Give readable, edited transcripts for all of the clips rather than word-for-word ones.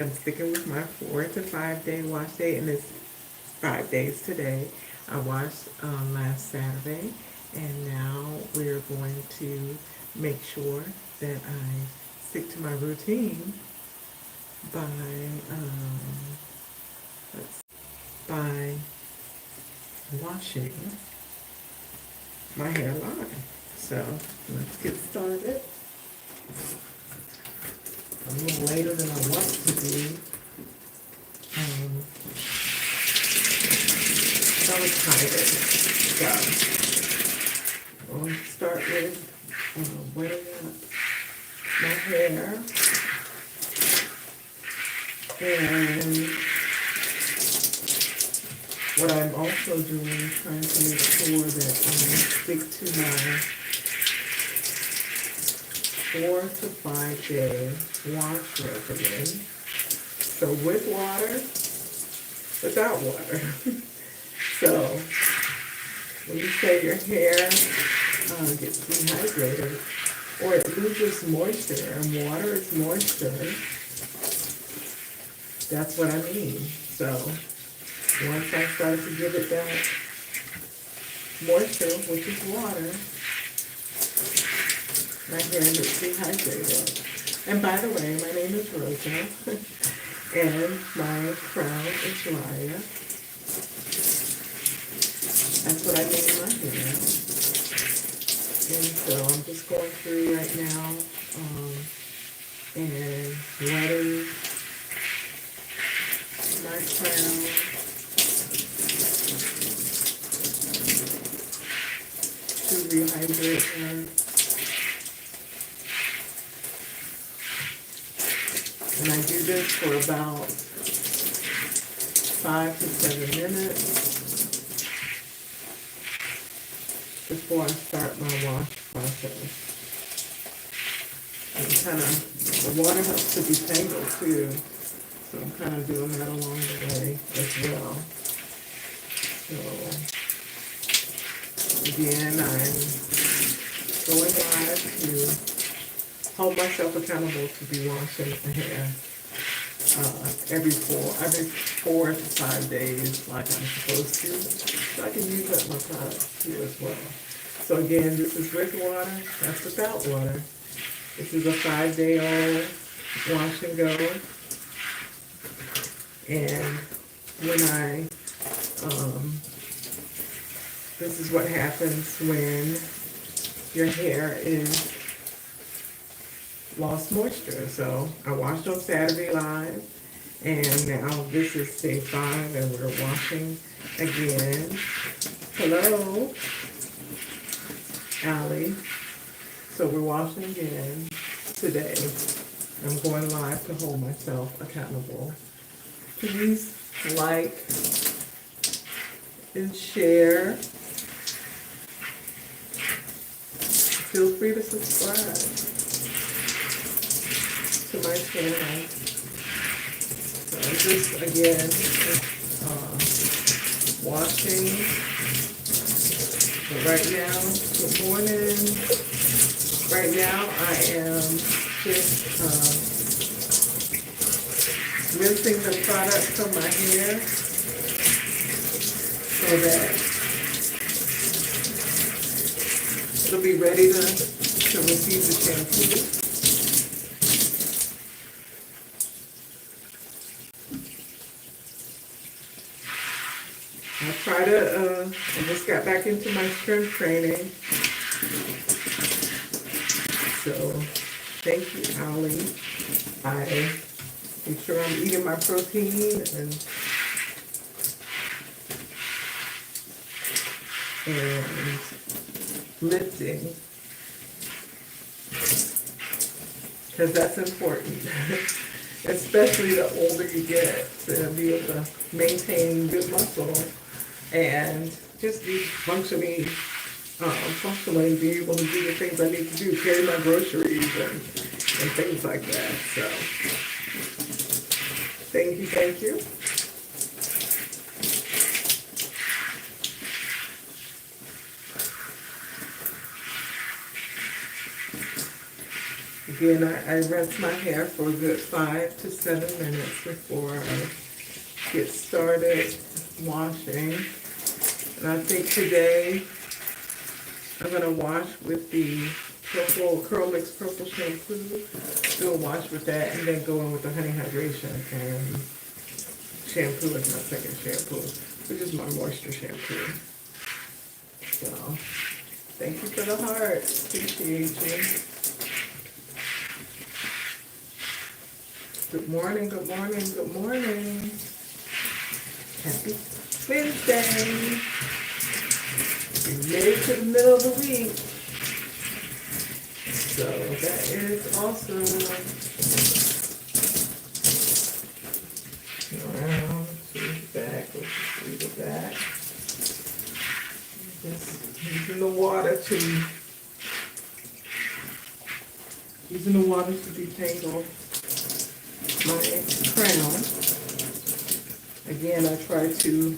I'm sticking with my 4 to 5 day wash day, and it's 5 days today. I washed last Saturday, and now we're going to make sure that I stick to my routine by let's, by washing my hair line. So let's get started. A little later than I want to be. So excited. So we'll start with wetting up my hair, and what I'm also doing is trying to make sure that I stick to my 4 to 5 day wash regimen. So with water, without water. So when you say your hair gets dehydrated or it loses moisture, and water is moisture, that's what I mean. So once I start to give it that moisture, which is water, my hair gets dehydrated. And by the way, my name is Rosa, and my crown is Raya. That's what I made in my hair. And so I'm just going through right now and letting my crown to rehydrate her. And I do this for about 5 to 7 minutes before I start my wash process. And the water helps to detangle too, so I'm kind of doing that along the way as well. So again, I'm going live to hold myself accountable to be washing my hair every 4 to 5 days like I'm supposed to, so I can use up my products too as well. So again, this is with water, that's without water. This is a 5-day-old wash and go. And when this is what happens when your hair is lost moisture. So I washed on Saturday live, and now this is day 5, and we're washing again. Hello, Allie. So we're washing again today. I'm going live to hold myself accountable. Please like and share. Feel free to subscribe to my channel. So I'm just again washing. But right now, good morning. Right now I am just rinsing the product from my hair so that it'll be ready to receive the shampoo. I just got back into my strength training. So, thank you, Allie. I make sure I'm eating my protein and lifting, because that's important, especially the older you get, to be able to maintain good muscle and just be functionally, be able to do the things I need to do, carry my groceries and things like that. So, thank you, thank you. Again, I rinse my hair for a good 5 to 7 minutes before I get started washing. And I think today I'm going to wash with the Curl Mix Purple Shampoo. Do a wash with that and then go in with the Honey Hydration and shampoo as my second shampoo, which is my moisture shampoo. So, thank you for the heart. Appreciate you. Good morning, good morning, good morning. Happy Wednesday. We made it to the middle of the week. So that is awesome. Around to the back, let's just leave it back. Just using the water to detangle my crown. Again, I try to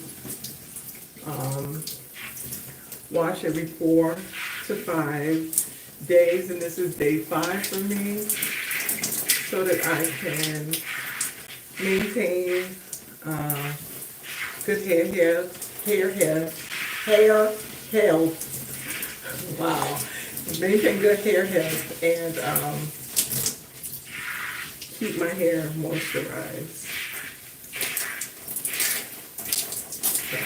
wash every 4 to 5 days, and this is day 5 for me, so that I can maintain good hair health. Wow, maintain good hair health and keep my hair moisturized. So.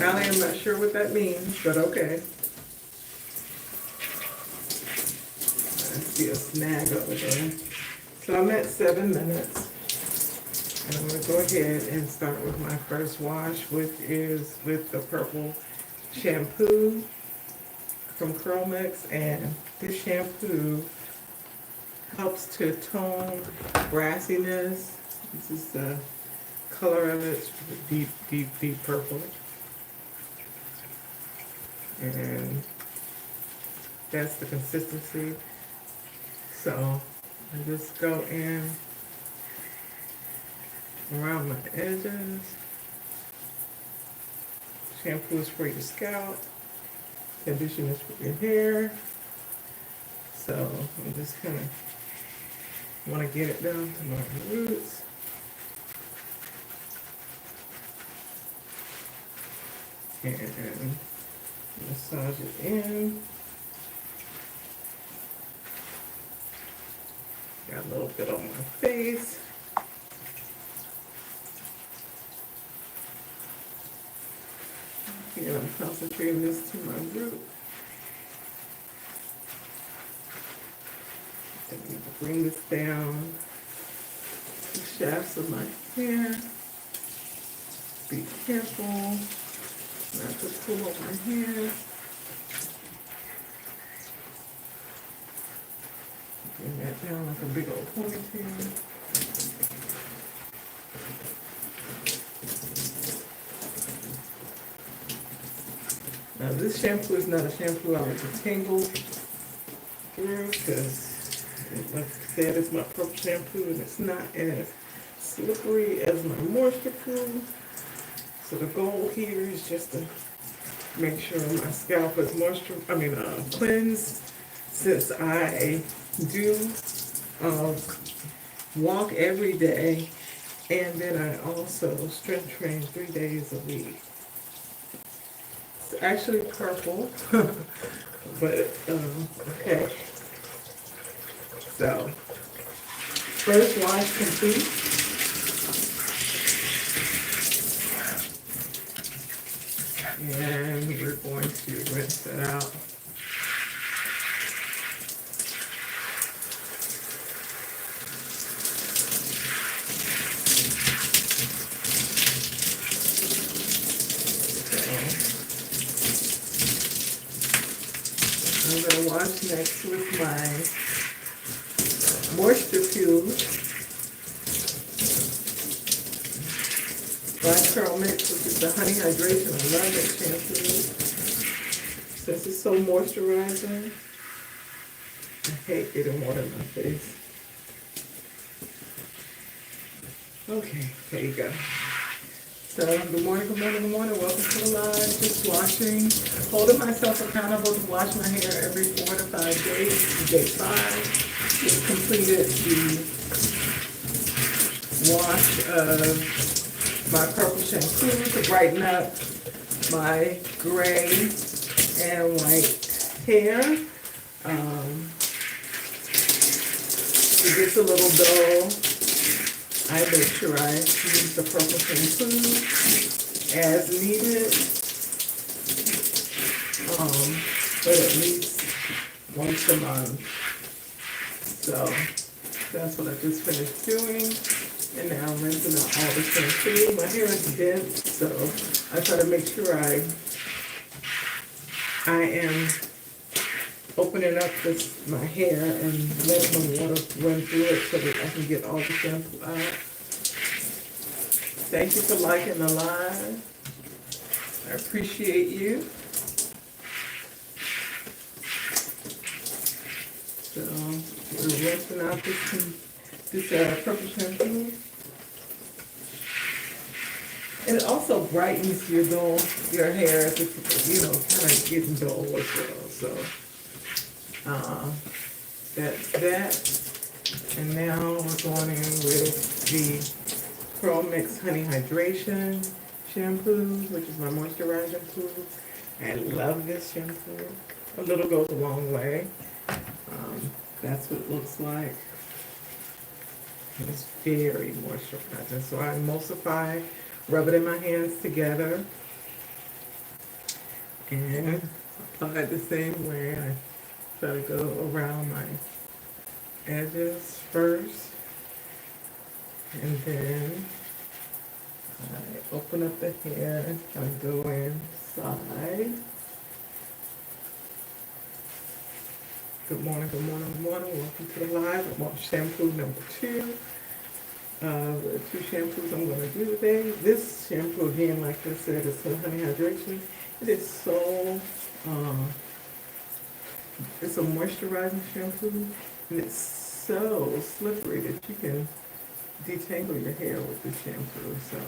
I am not sure what that means, but okay. I see a snag over there. So I'm at 7 minutes. And I'm going to go ahead and start with my first wash, which is with the purple shampoo from Curl Mix. And this shampoo helps to tone brassiness. This is the color of it. It's deep, deep, deep purple. And that's the consistency. So I just go in around my edges. Shampoo is for your scalp. Conditioner is for your hair. So I'm just kind of want to get it down to my roots. And massage it in. Got a little bit on my face. And I'm concentrating this to my root. I need to bring this down the shafts of my hair. Be careful not to pull up my hair. Bring that down like a big old ponytail. Now this shampoo is not a shampoo I like to tangle through because, like I said, it's my purple shampoo and it's not as slippery as my moisture pool. So the goal here is just to make sure my scalp is cleansed, since I do walk every day, and then I also strength train 3 days a week. It's actually purple, but okay. So first wash complete. And we're going to rinse it out. I'm going to wash next with my moisture peel by Curl Mix, which is the Honey Hydration. I love that shampoo. Since it's so moisturizing, I hate getting water in my face. Okay, there you go. So, good morning, good morning, good morning. Welcome to the live. Just washing, holding myself accountable to wash my hair every 4 to 5 days. Day 5, just completed the wash of my purple shampoo to brighten up my gray and white hair. It gets a little dull. I make sure I use the purple shampoo as needed, but at least once a month. So that's what I just finished doing. And now I'm rinsing out all the shampoo. My hair is dense, so I try to make sure I am opening up my hair and letting the water run through it so that I can get all the shampoo out. Thank you for liking the live. I appreciate you. So we're rinsing out this purple shampoo. And it also brightens your hair if it's, kind of getting dull as well. So that's that. And now we're going in with the Pearl Mix Honey Hydration shampoo, which is my moisturizing shampoo. I love this shampoo. A little goes a long way. That's what it looks like. And it's very moisturizing. So I emulsify, rub it in my hands together, and apply it the same way. I try to go around my edges first, and then I open up the hair and kind of go inside. Good morning, good morning, good morning. Welcome to the live. I'm on shampoo number 2. The 2 shampoos I'm going to do today. This shampoo, again, like I said, is the Honey Hydration. It is so, it's a moisturizing shampoo, and it's so slippery that you can detangle your hair with this shampoo. So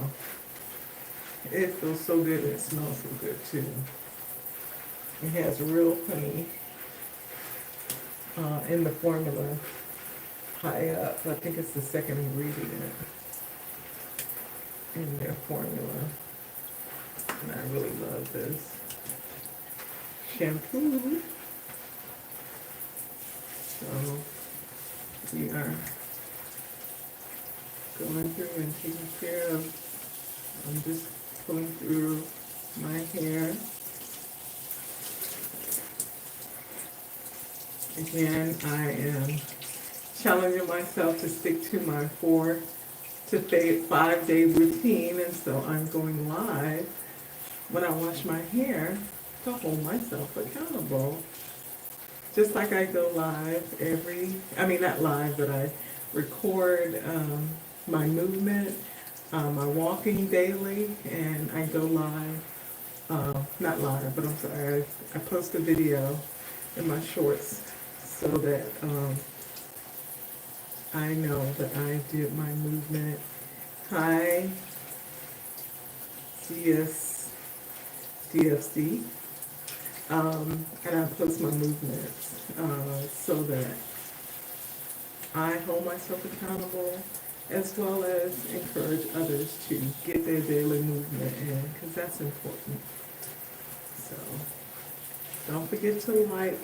it feels so good, and it smells so good too. It has real honey in the formula high up. I think it's the second ingredient in their formula. And I really love this shampoo. So we are going through and taking care of, I'm just pulling through my hair. Again, I am challenging myself to stick to my 4 to 5 day routine, and so I'm going live when I wash my hair to hold myself accountable. Just like I go live not live, but I record my movement, my walking daily, and I go live, not live, but I'm sorry, I post a video in my shorts so that I know that I did my movement. Hi, DFC. And I post my movements so that I hold myself accountable, as well as encourage others to get their daily movement in, because that's important. So don't forget to like,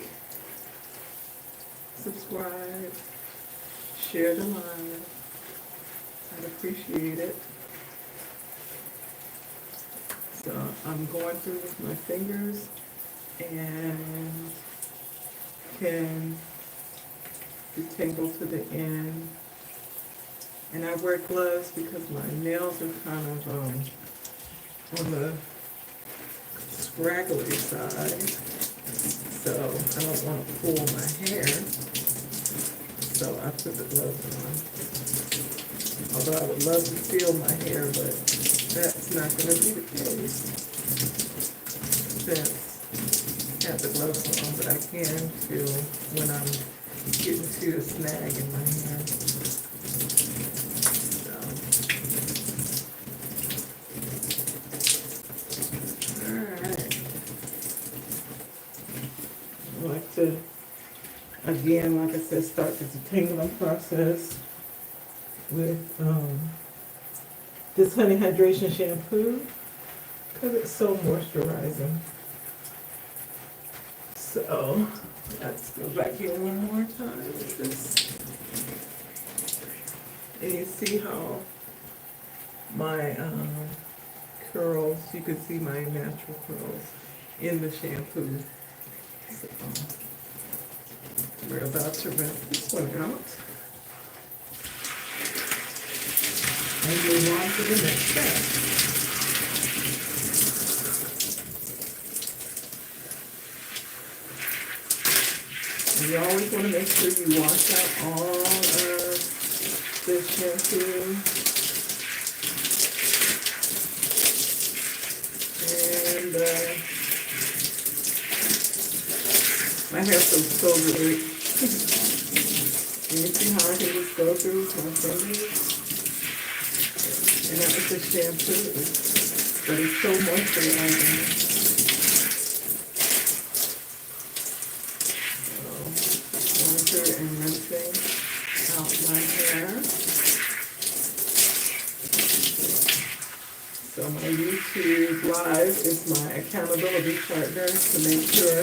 subscribe, share the live. I'd appreciate it. So I'm going through with my fingers and can detangle to the end. And I wear gloves because my nails are kind of on the scraggly side. So I don't want to pull my hair. So I put the gloves on. Although I would love to feel my hair, but that's not going to be the case. Since I have the gloves on, but I can feel when I'm getting to a snag in my hair. So to, again, like I said, start the detangling process with this honey hydration shampoo because it's so moisturizing. So let's go back here one more time with this. And you see how my curls, you can see my natural curls in the shampoo. So we're about to rinse this one out and move on to the next step. You always want to make sure you wash out all of the shampoo. And my hair feels so good. And you see how I can just go through with my fingers? And that was the shampoo. But it's so moisturizing. And rinsing out my hair. So my YouTube Live is my accountability partner to make sure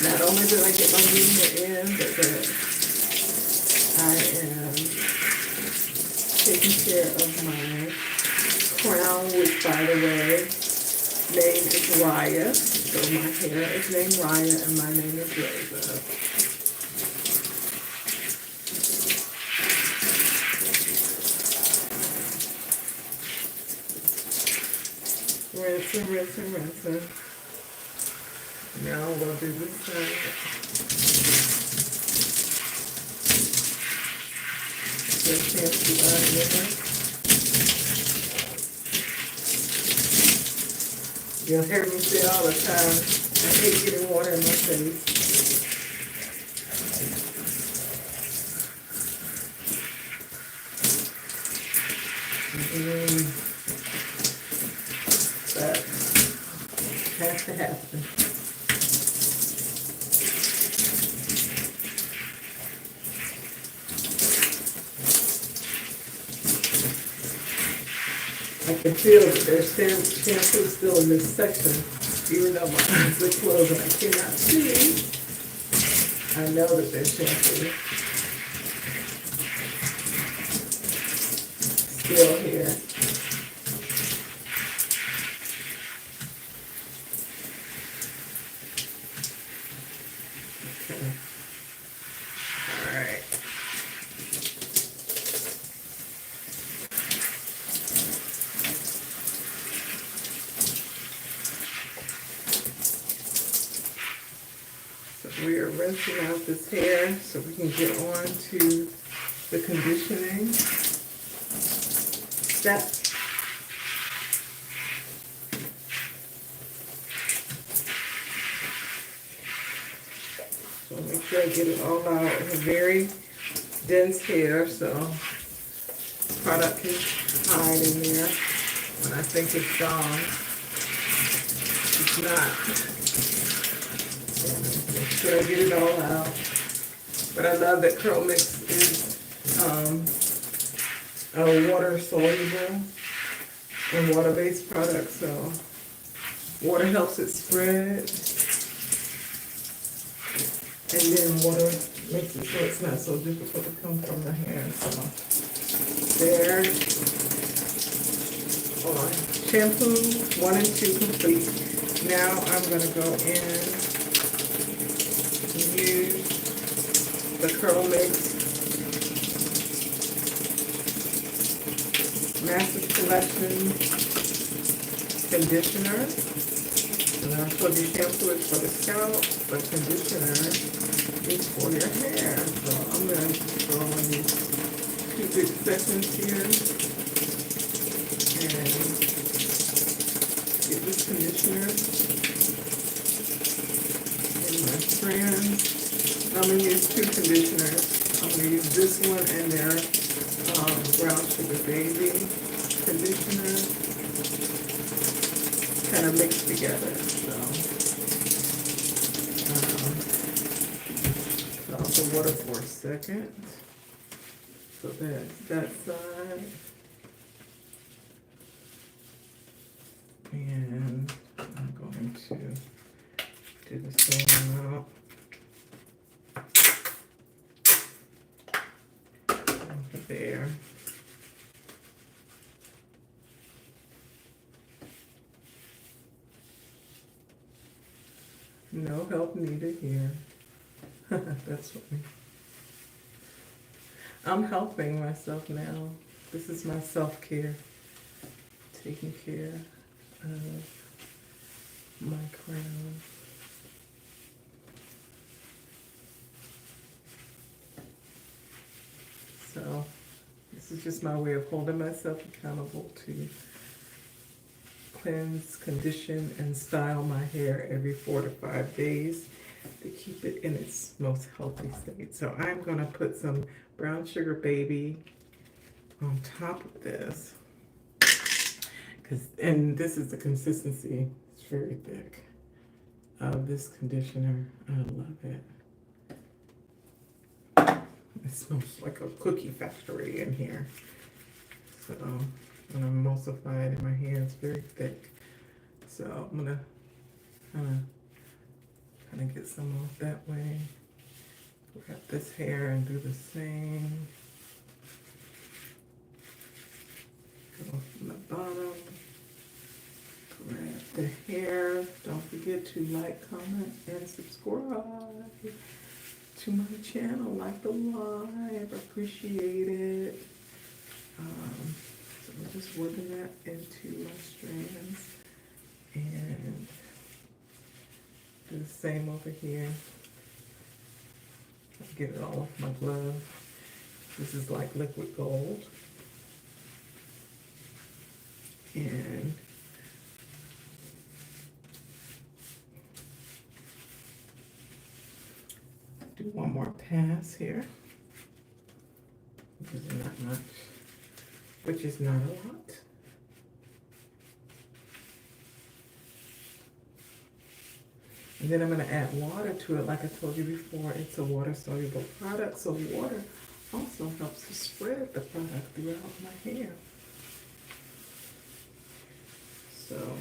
not only that I get my movement in, but that I am taking care of my crown, which, by the way, name is Raya. So my hair is named Raya and my name is Rosa. Rinsing. Now we'll do this side. The shampoo out here. You'll hear me say all the time, I hate getting water in my face. That has to happen. I can feel that there's shampoo still in this section, even though my eyes are closed and I cannot see. I know that there's shampoo still here. We are rinsing out this hair so we can get on to the conditioning step. So make sure I get it all out. It's a very dense hair, so product can hide in there when I think it's gone. It's not. Make sure I get it all out. But I love that Curl Mix is a water soluble and water-based product, so water helps it spread, and then water makes it so it's not so difficult to come from the hair. So there, shampoo 1 and 2 complete. Now I'm going to go in. Use the Curl Mix Massive Collection Conditioner. And I told you shampoo is for the scalp, but conditioner is for your hair. So I'm going to throw in these 2 big sections here and get this conditioner. My strands. I'm going to use 2 conditioners. I'm going to use this one and their Brown Sugar Baby conditioner, kind of mixed together. So the water for a second. So that's that side. And I'm going to do the same amount over there. No help needed here. That's funny. I'm helping myself now. This is my self-care. Taking care of my crown. So this is just my way of holding myself accountable to cleanse, condition, and style my hair every 4 to 5 days to keep it in its most healthy state. So I'm gonna put some brown sugar baby on top of this, and this is the consistency. It's very thick of this conditioner. I love it. It smells like a cookie factory in here. So when I emulsify it in my hair, it's very thick. So I'm gonna kind of get some off that way. Grab this hair and do the same. Go from the bottom. Grab the hair. Don't forget to like, comment, and subscribe to my channel. Like the live. Appreciate it. So I'm just working that into my strands. And do the same over here. Get it all off my glove. This is like liquid gold. And do one more pass here. Which is not much. Which is not a lot. And then I'm going to add water to it. Like I told you before, it's a water-soluble product. So water also helps to spread the product throughout my hair. So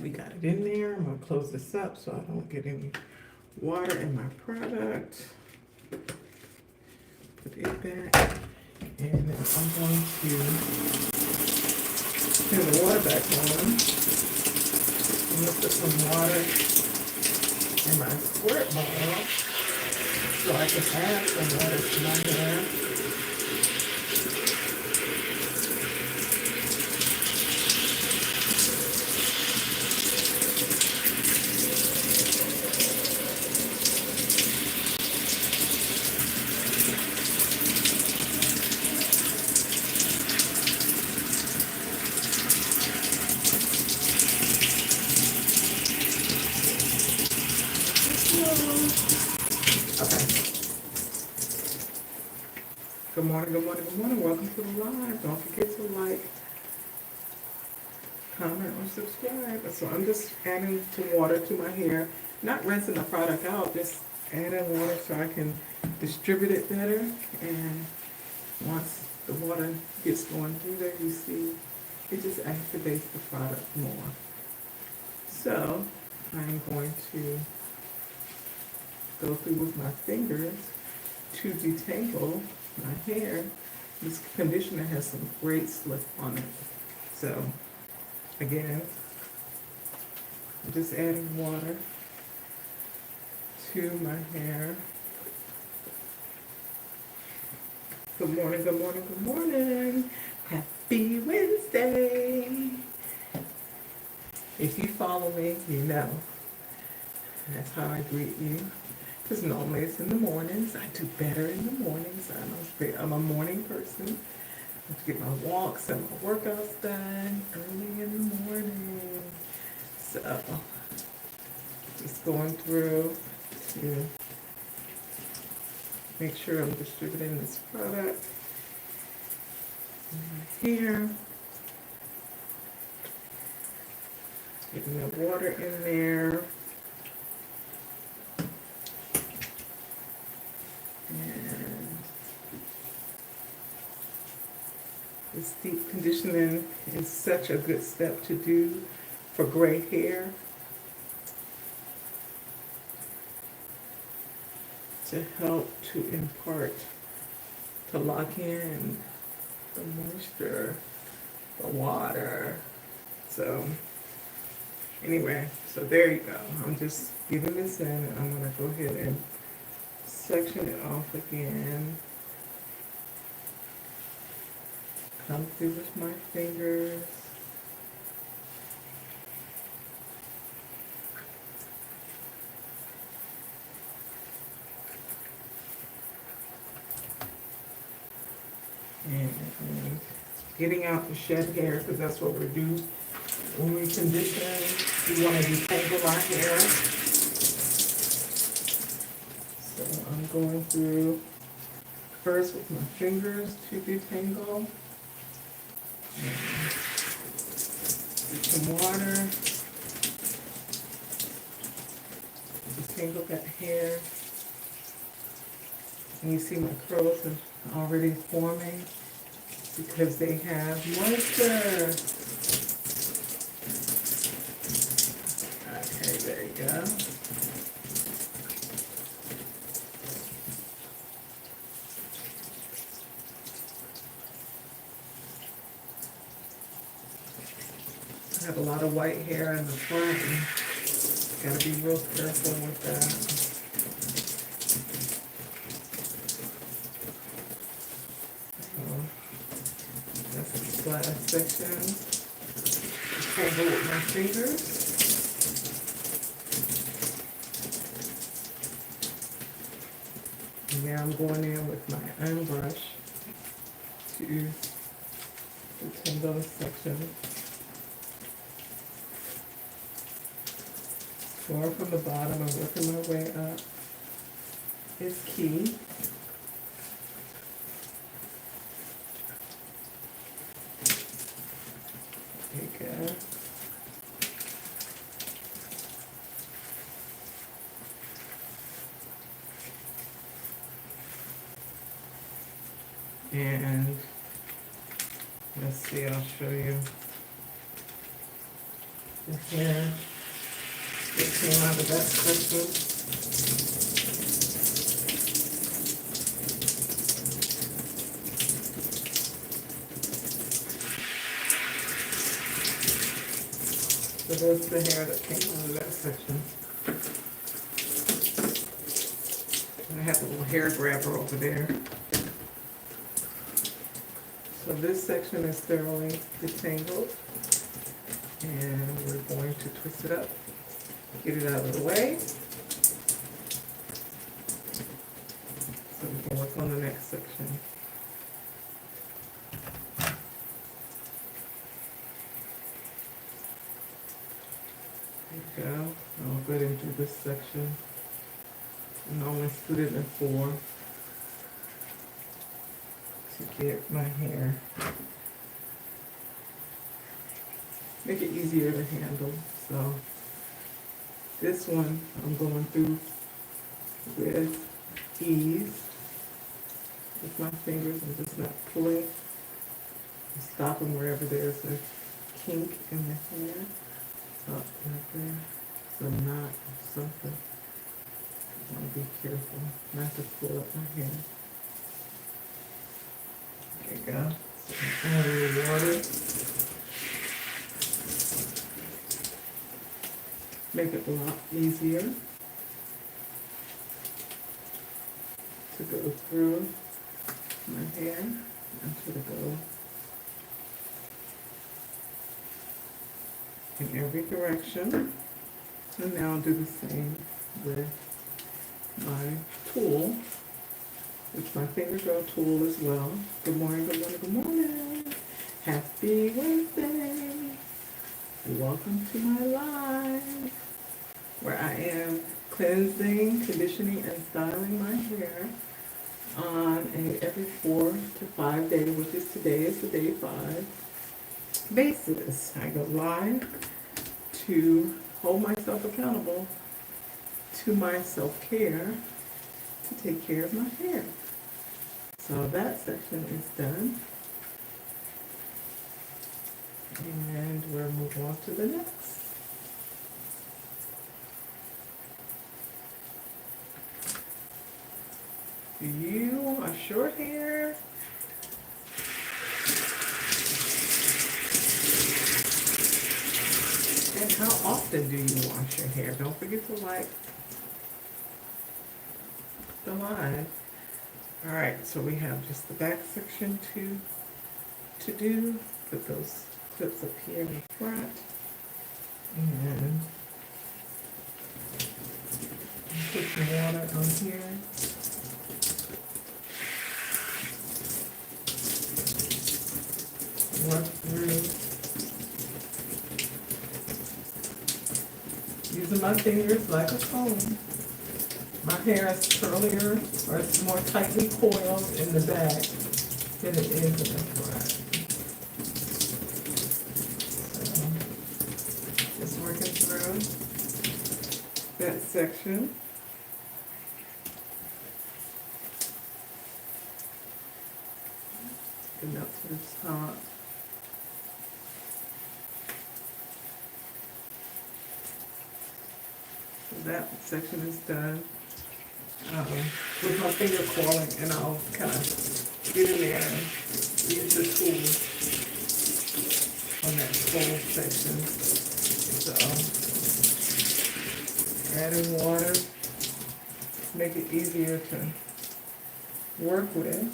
we got it in there. I'm going to close this up so I don't get any water in my product. Put it back. And then I'm going to turn the water back on. I'm going to put some water in my squirt bottle so I can add some water to my hair. Good morning, good morning, good morning. Welcome to the live. Don't forget to like, comment, or subscribe. So I'm just adding some water to my hair. Not rinsing the product out, just adding water so I can distribute it better. And once the water gets going through there, you see, it just activates the product more. So I'm going to go through with my fingers to detangle my hair. This conditioner has some great slip on it. So again, I'm just adding water to my hair. Good morning, good morning, good morning. Happy Wednesday. If you follow me, you know that's how I greet you. Because normally it's in the mornings. I do better in the mornings. I'm a morning person. I have to get my walks and my workouts done early in the morning. So, just going through to make sure I'm distributing this product in my hair. Getting the water in there. This deep conditioning is such a good step to do for gray hair, to help to impart, to lock in the moisture, the water. So anyway, so there you go. I'm just getting this in, and I'm gonna go ahead and section it off again. Come through with my fingers. And getting out the shed hair, because that's what we do when we condition. We want to detangle our hair. So I'm going through first with my fingers to detangle. Get some water. Detangle that hair. And you see my curls are already forming because they have moisture. Okay, there you go. I have a lot of white hair in the front, and gotta be real careful with that. Last section, tangle with my fingers. And now I'm going in with my iron brush to detangle this section. Going from the bottom and working my way up is key. And let's see, I'll show you the hair that came out of that section. So there's the hair that came out of that section. And I have a little hair grabber over there. So this section is thoroughly detangled, and we're going to twist it up, get it out of the way, so we can work on the next section. There you go. I'll go ahead and do this section, and I only split it in 4. To get my hair, make it easier to handle. So this one I'm going through with ease with my fingers. I'm just not pulling, I'm stopping wherever there's a kink in the hair, up right there. So not something. I want to be careful not to pull up my hair. There you go. Add a little water. Make it a lot easier to go through my hair and to go in every direction. And now I'll do the same with my tool, which my fingers are a tool as well. Good morning, good morning, good morning. Happy Wednesday. Welcome to my live, where I am cleansing, conditioning, and styling my hair on a every 4 to 5 day, which is today is the day 5 basis. I go live to hold myself accountable to my self-care to take care of my hair. So that section is done. And we'll move on to the next. Do you want short hair? And how often do you wash your hair? Don't forget to like the line. All right, so we have just the back section to do. Put those clips up here in the front. And put some water on here. Work through. Using my fingers like a comb. My hair is curlier, or it's more tightly coiled in the back than it is in the front. So, just working through that section. Enough to the top. So that section is done. With my finger coiling, and I'll kind of get in there and use the tool on that coil section. So, adding water, make it easier to work with.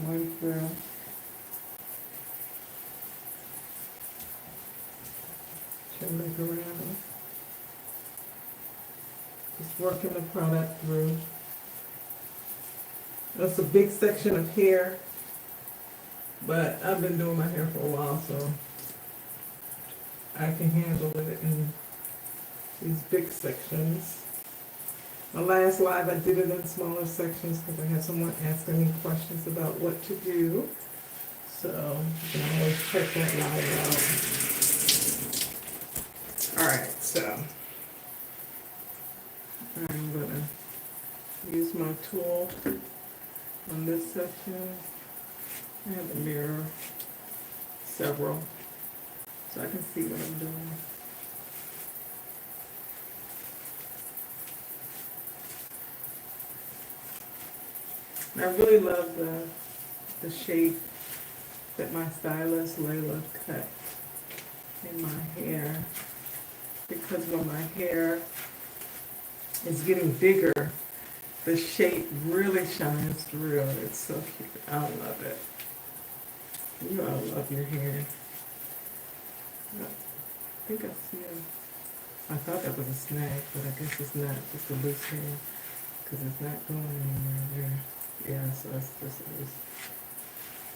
Going through. Turn it around. Just working the product through. That's a big section of hair, but I've been doing my hair for a while, so I can handle it in these big sections. My last live, I did it in smaller sections because I had someone asking me questions about what to do. So you can always check that live out. All right, so I'm gonna use my tool on this section. I have a mirror, several, so I can see what I'm doing. And I really love the shape that my stylist Layla cut in my hair, because when my hair is getting bigger, the shape really shines through. It's so cute. I love it. You all love your hair. I think I see I thought that was a snag, but I guess it's not. Just a loose hair, because it's not going anywhere there. Yeah, so it's just a loose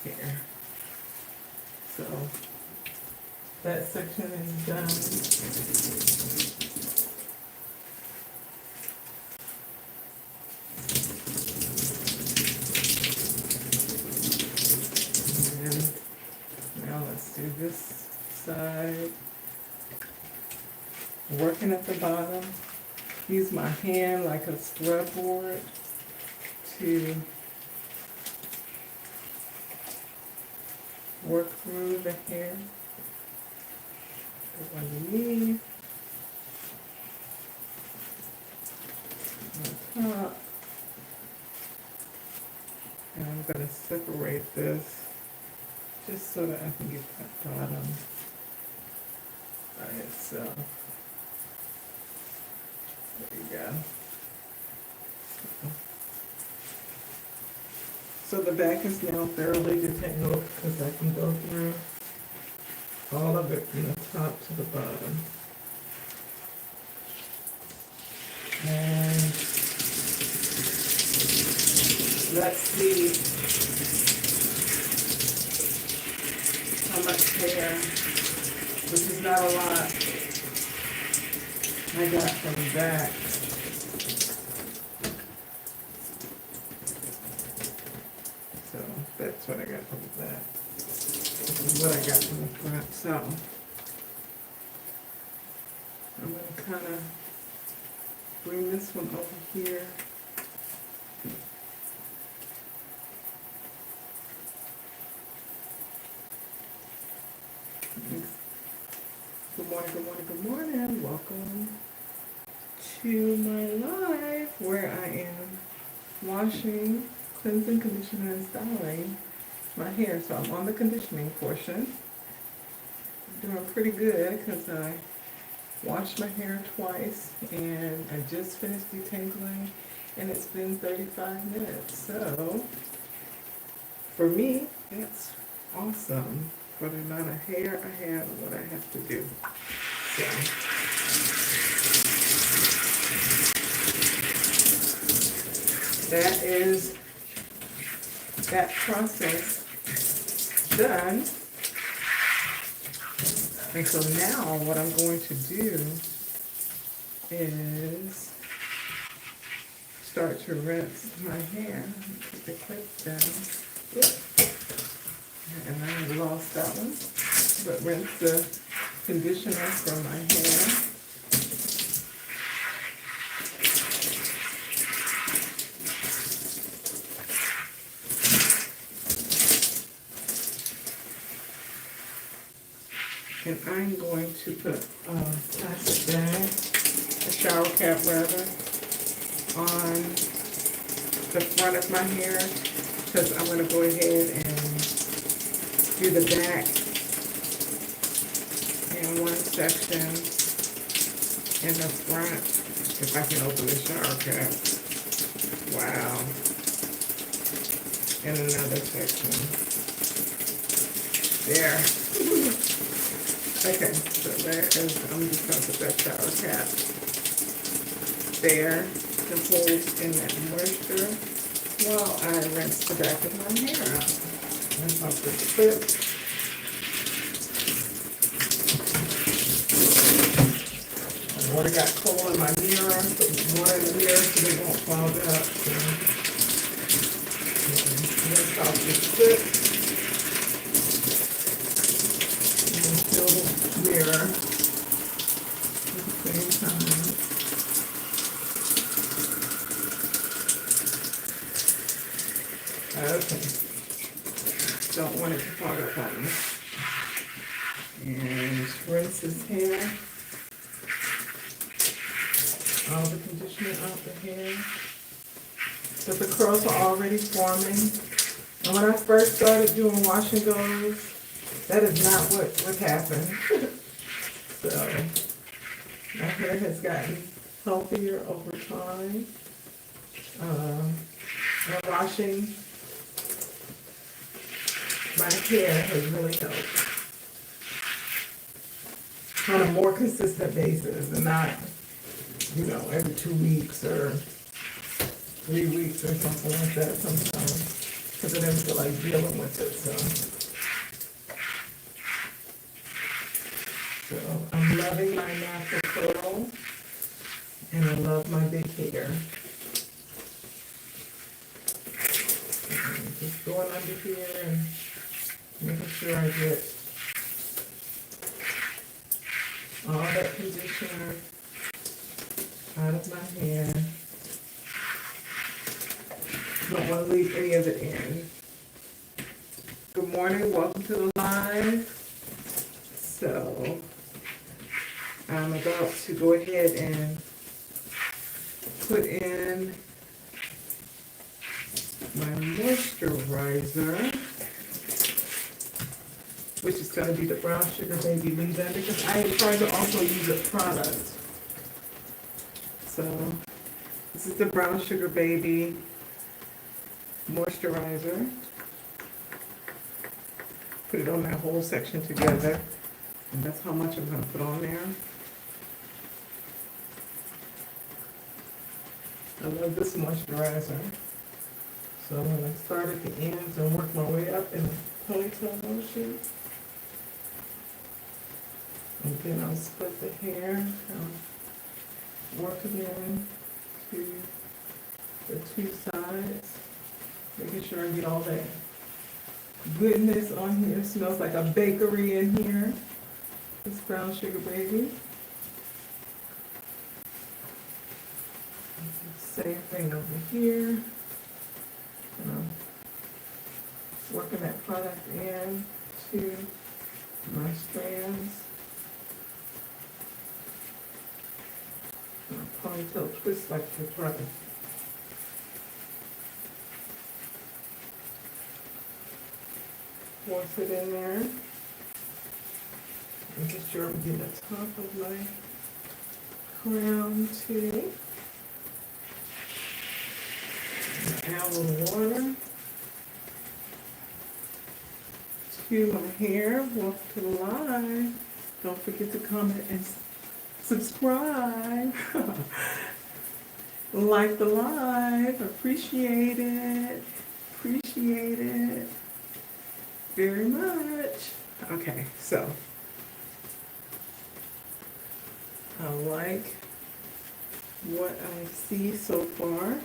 hair. So that section is done. And now let's do this side. Working at the bottom. Use my hand like a scrub board to work through the hair. Go underneath, on top, and I'm going to separate this just so that I can get that bottom by itself. There you go. So the back is now thoroughly detangled because I can go through all of it from the top to the bottom. And let's see how much hair, which is not a lot, I got from the back. So that's what I got from the back. This is what I got from the front. So I'm going to kind of bring this one over here. Good morning, good morning, good morning. Welcome to my live where I am washing, cleansing, conditioning, and styling my hair. So I'm on the conditioning portion. I'm doing pretty good because I washed my hair twice and I just finished detangling and it's been 35 minutes. So for me, that's awesome for the amount of hair I have and what I have to do. So that is that process done. And so now what I'm going to do is start to rinse my hair. Put the clip down. Yep. And I lost that one. But rinse the conditioner from my hair. And I'm going to put a plastic bag, a shower cap rather, on the front of my hair because I'm going to go ahead and do the back in one section and the front, if I can open the shower cap. Wow. In another section. There. Okay, so there is, I'm just going to put that shower cap there to hold in that moisture while I rinse the back of my hair out. And I'll put the clip. The water got cold in my mirror, put water in the mirror so they won't clog up. So, rinse off the clip. Mirror at the same time. Okay. Don't want it to fog up on me. And rinse his hair. All the conditioner out the hair. But the curls are already forming. And when I first started doing wash and goes, that is not what happened. So, my hair has gotten healthier over time. And washing my hair has really helped on a more consistent basis and not, every 2 weeks or 3 weeks or something like that sometimes because I didn't feel like dealing with it, so I'm loving my natural curl, and I love my big hair. And just going under here and making sure I get all that conditioner out of my hair. Don't want to leave any of it in. Good morning, welcome to the live. So, I'm about to go ahead and put in my moisturizer, which is going to be the Brown Sugar Baby leave-in because I am trying to also use a product. So, this is the Brown Sugar Baby moisturizer. Put it on that whole section together. And that's how much I'm going to put on there. I love this moisturizer. So I'm going to start at the ends and work my way up in a ponytail motion. And then I'll split the hair. I'll work it in to the two sides. Making sure I get all that goodness on here. It smells like a bakery in here. This Brown Sugar Baby. Same thing over here. And I'm working that product in to my strands. ponytail twist like the brother. Force it in there. Making sure I'm getting the top of my crown too. Add a little water to my hair. Welcome to the live. Don't forget to comment and subscribe. Like the live. Appreciate it. Appreciate it very much. Okay, so I like what I see so far.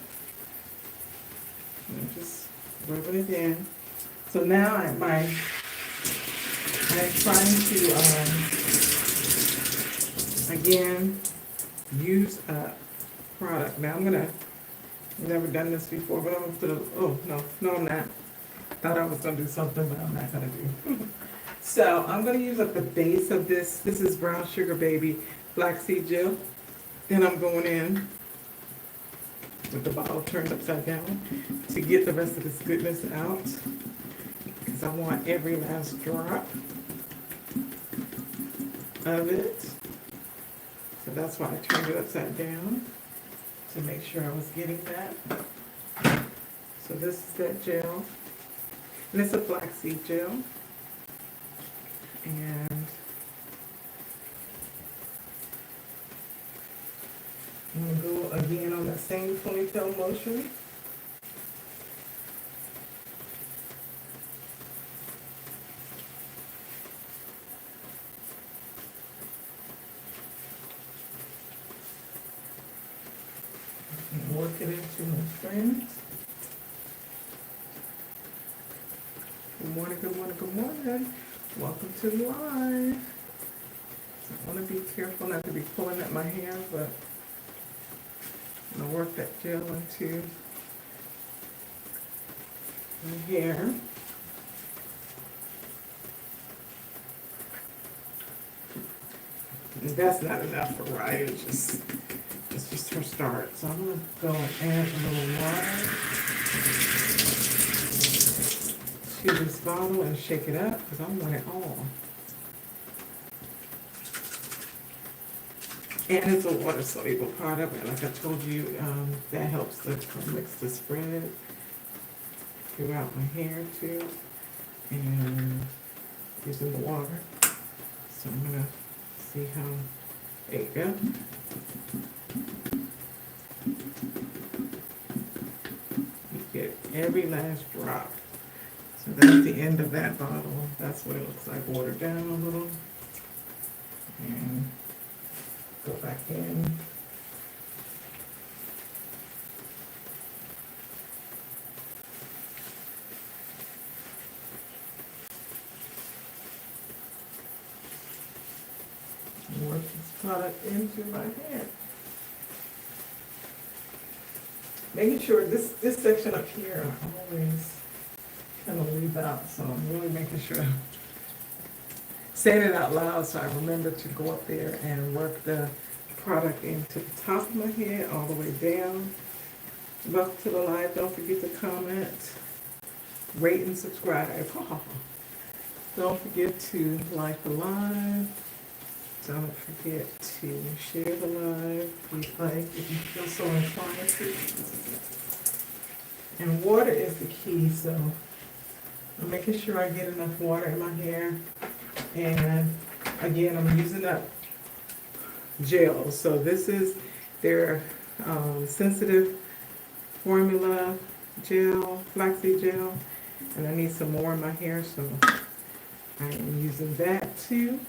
I'm just rubbing it in. So now I'm trying to again use a product. Now I've never done this before, but I'm gonna put no I'm not. Thought I was gonna do something, but I'm not gonna do. So I'm gonna use up the base of this. This is Brown Sugar Baby Flaxseed Gel. Then I'm going in with the bottle turned upside down to get the rest of this goodness out, because I want every last drop of it. So that's why I turned it upside down, to make sure I was getting that. So this is that gel, and it's a flaxseed gel. And I'm going to go again on that same ponytail motion. And work it into my strands. Good morning, good morning, good morning. Welcome to the live. I want to be careful not to be pulling at my hair, but I'm going to work that gel into my hair. And that's not enough for Ryan, it's just her start. So I'm going to go and add a little water to this bottle and shake it up, because I want it all. And it's a water soluble product, and like I told you, that helps to mix the spread throughout my hair too, and using the water. So I'm gonna see how, there you go. You get every last drop. So that's the end of that bottle. That's what it looks like, watered down a little. And go back in. And work this product into my hair. Making sure this section up here, I always kind of leave out, so I'm really making sure. Saying it out loud so I remember to go up there and work the product into the top of my head all the way down. Welcome to the live. Don't forget to comment, rate, and subscribe. Don't forget to like the live. Don't forget to share the live. Please like if you feel so inclined to. And water is the key, so I'm making sure I get enough water in my hair. And again, I'm using up gel. So this is their sensitive formula gel, flaxseed gel. And I need some more in my hair, so I am using that too.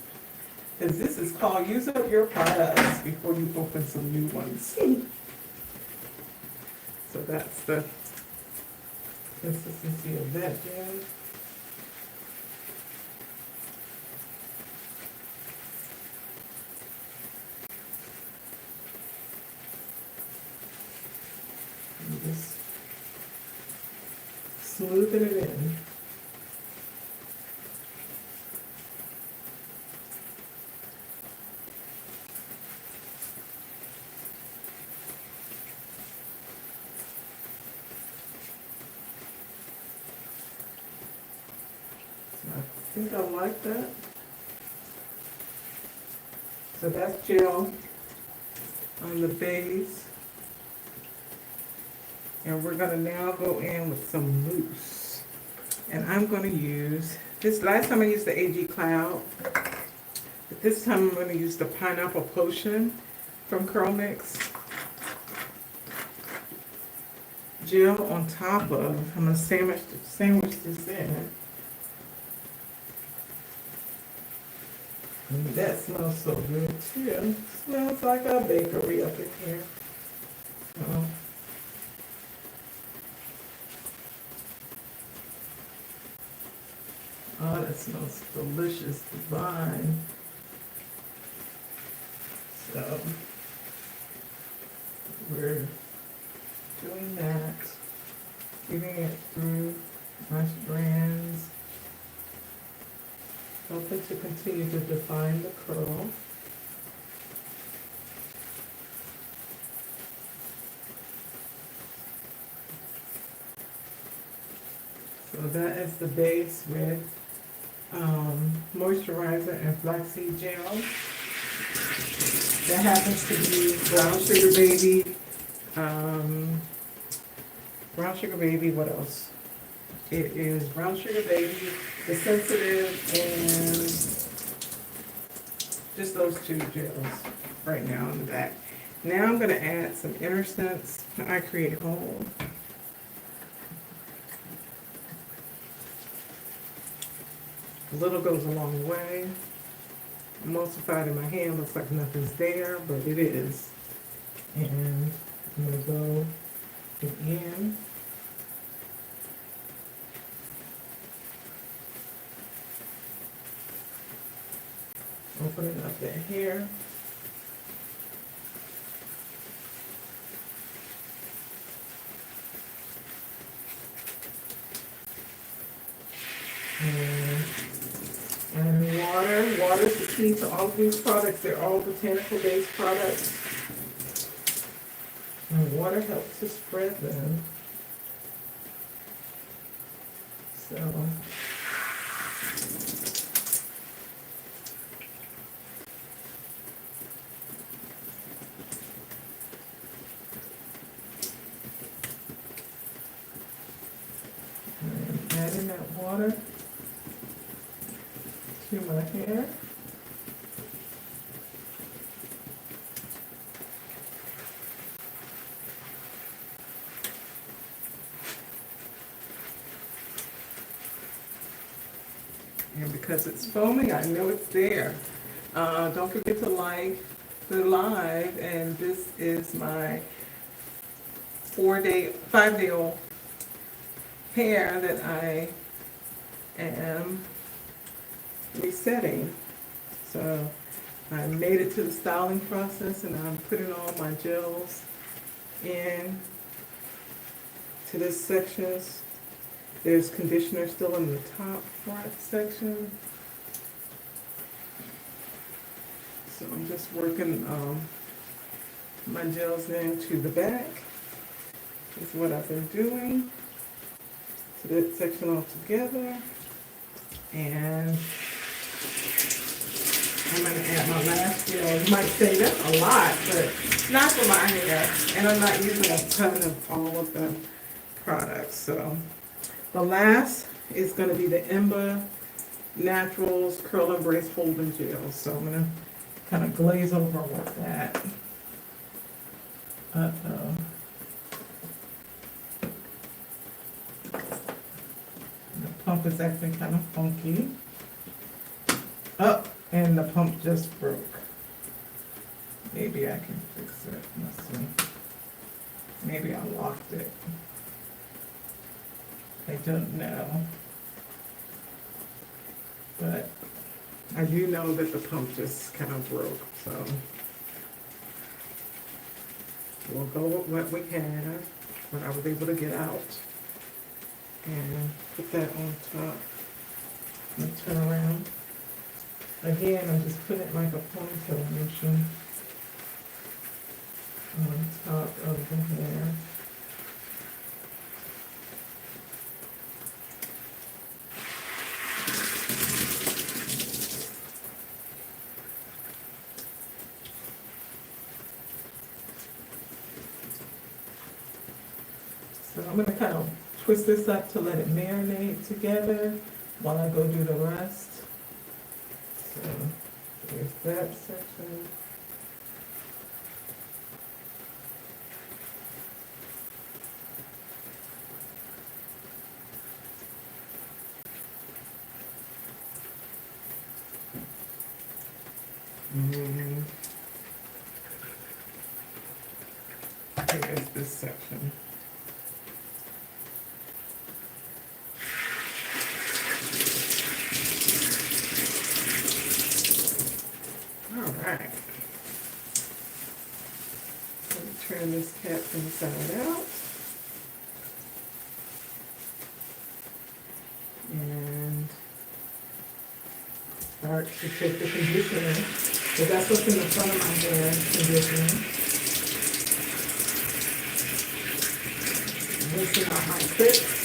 Because this is called use up your products before you open some new ones. So that's the consistency of that gel. And just smoothing it in. think I like that. So that's gel on the base. And we're gonna now go in with some mousse. And I'm gonna use, this last time I used the AG Cloud, but this time I'm gonna use the Pineapple Potion from Curl Mix. Gel on top of, I'm gonna sandwich this in. And that smells so good too. Smells like a bakery up in here. Oh, that smells delicious, divine. So, we're doing that, getting it through my strands, hoping to continue to define the curl. So that is the base with moisturizer and flaxseed gel. That happens to be Brown Sugar Baby. Brown Sugar Baby, what else? It is Brown Sugar Baby, the Sensitive, and just those two gels right now in the back. Now I'm going to add some Inner Sense I Create Whole. A little goes a long way. Emulsified in my hand, looks like nothing's there, but it is. And I'm going to go again. Opening up that hair. And water. Water is the key to all of these products. They're all botanical-based products. And water helps to spread them. So, and adding that water to my hair. And because it's foaming, I know it's there. Don't forget to like the live, and this is my 5-day-old hair that I am resetting. So I made it to the styling process, and I'm putting all my gels in to this section. There's conditioner still in the top front section. So I'm just working my gels into the back. Is what I've been doing. So that section all together. And I'm going to add my last gel. You might say that's a lot, but not for my hair. And I'm not using a ton of all of the products. So the last is going to be the Emba Naturals Curl Embrace Holding Gel. So I'm going to kind of glaze over with that. Uh-oh. The pump is acting kind of funky. Oh, and the pump just broke. Maybe I can fix it. Let's see. Maybe I locked it. I don't know. But I do know that the pump just kind of broke, so we'll go with what we had, what I was able to get out, and put that on top. And turn around. Again, I'm just putting it like a ponytail motion on top of the hair. So I'm gonna kind of twist this up to let it marinate together while I go do the rest. So there's that section. And here's this section. All right. Let me turn this cap inside out. And start to take the conditioner, because that's what's in the front of my hair, conditioner. Rinsing out my clips.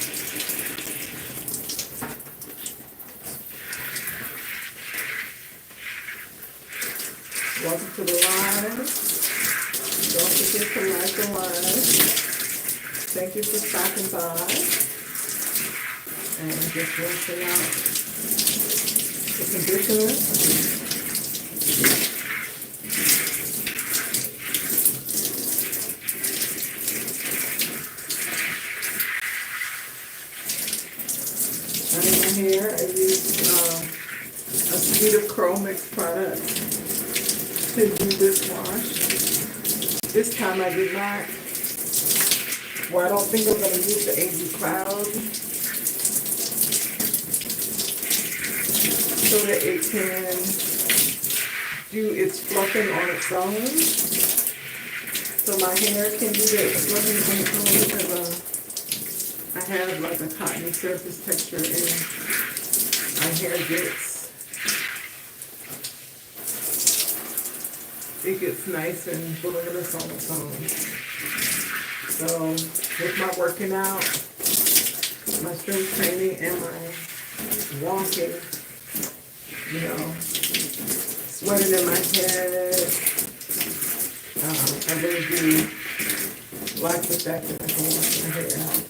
Welcome to the live. Don't forget to like the live. Thank you for stopping by. And just rinsing out the conditioner. Under my hair, I use a suite of Curl Mix products to do this wash. This time I did not, well, I don't think I'm going to use the AG Cloud so that it can do its fluffing on its own. So my hair can do that fluffing on its own because I have like a cottony surface texture and my hair gets nice and voluminous on its own. So with my working out, my strength training and my walking, you know, sweating in my head, I really do like the fact that I can wash my hair out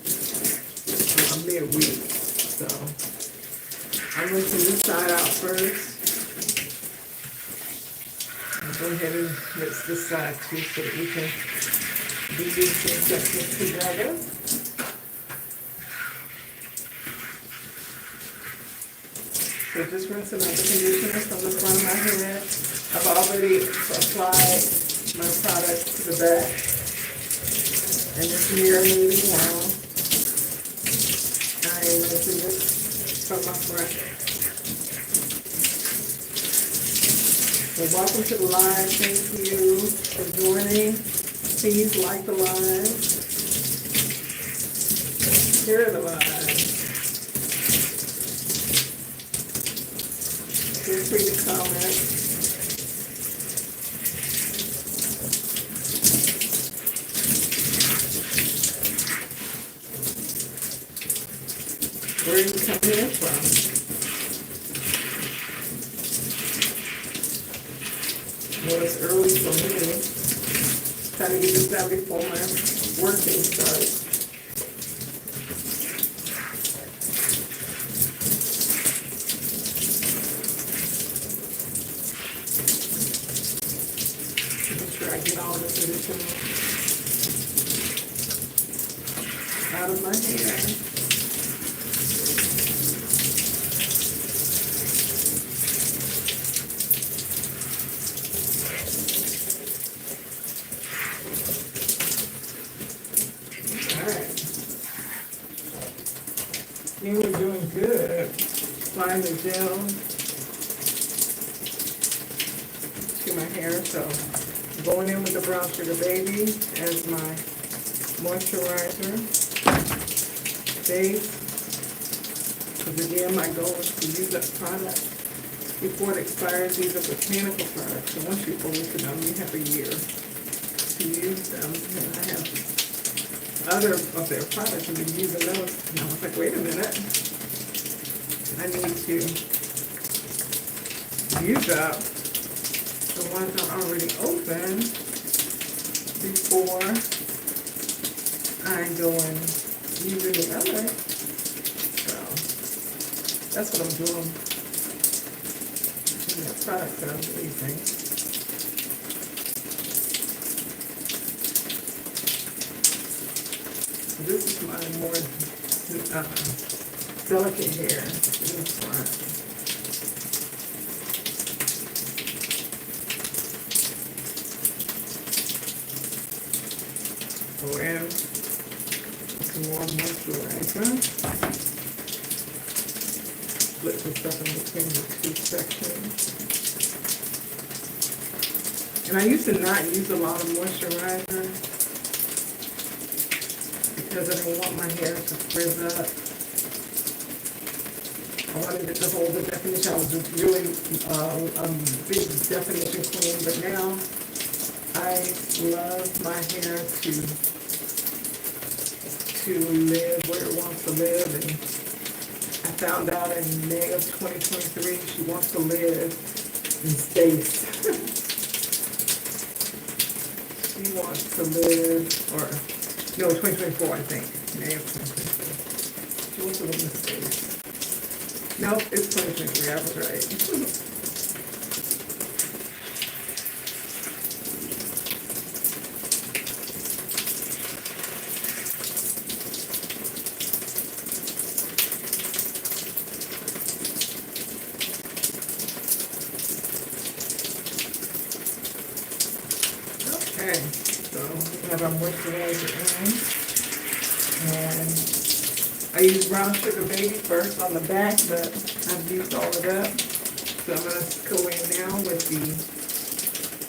midweek. So I'm rinsing this side out first. I'll go ahead and mix this side too so that we can do these two sections together. So just rinsing out the conditioner from the front of my head. I've already applied my product to the back. And it's marinating now. I am rinsing this from my front. So welcome to the live. Thank you for joining. Please like the live. Share the live. Feel free to comment. Where are you coming in from? Well, it's early for me. Trying to get this done before my working starts. Make sure I get all the conditioner out of my hair. We're doing good. Applying the gel to my hair. So I'm going in with the Brown Sugar Baby as my moisturizer base. Because again, my goal is to use that product before it expires. These are botanical products. So once you open them, you have a year to use them. And I have other of their products and been using those. And I was like, wait a minute. I need to use up the ones that are already open before I go and using the other. So that's what I'm doing in that product that I'm using. So this is my more delicate hair. This one. Go in some more moisturizer. Split this up in between the two sections. And I used to not use a lot of moisturizer because I didn't want my hair to frizz up. I wanted it to hold the definition. I was really a big definition queen, but now I love my hair to live where it wants to live, and I found out in May of 2023 she wants to live in space. She wants to live, or no, 2024 I think, May of 2024. She wants to live in space. Nope, it's 2023, I was right. Okay, so we have our moisturizer in, and I use brown sugar baby first on the back, but I've used all of that. So I'm going to go in now with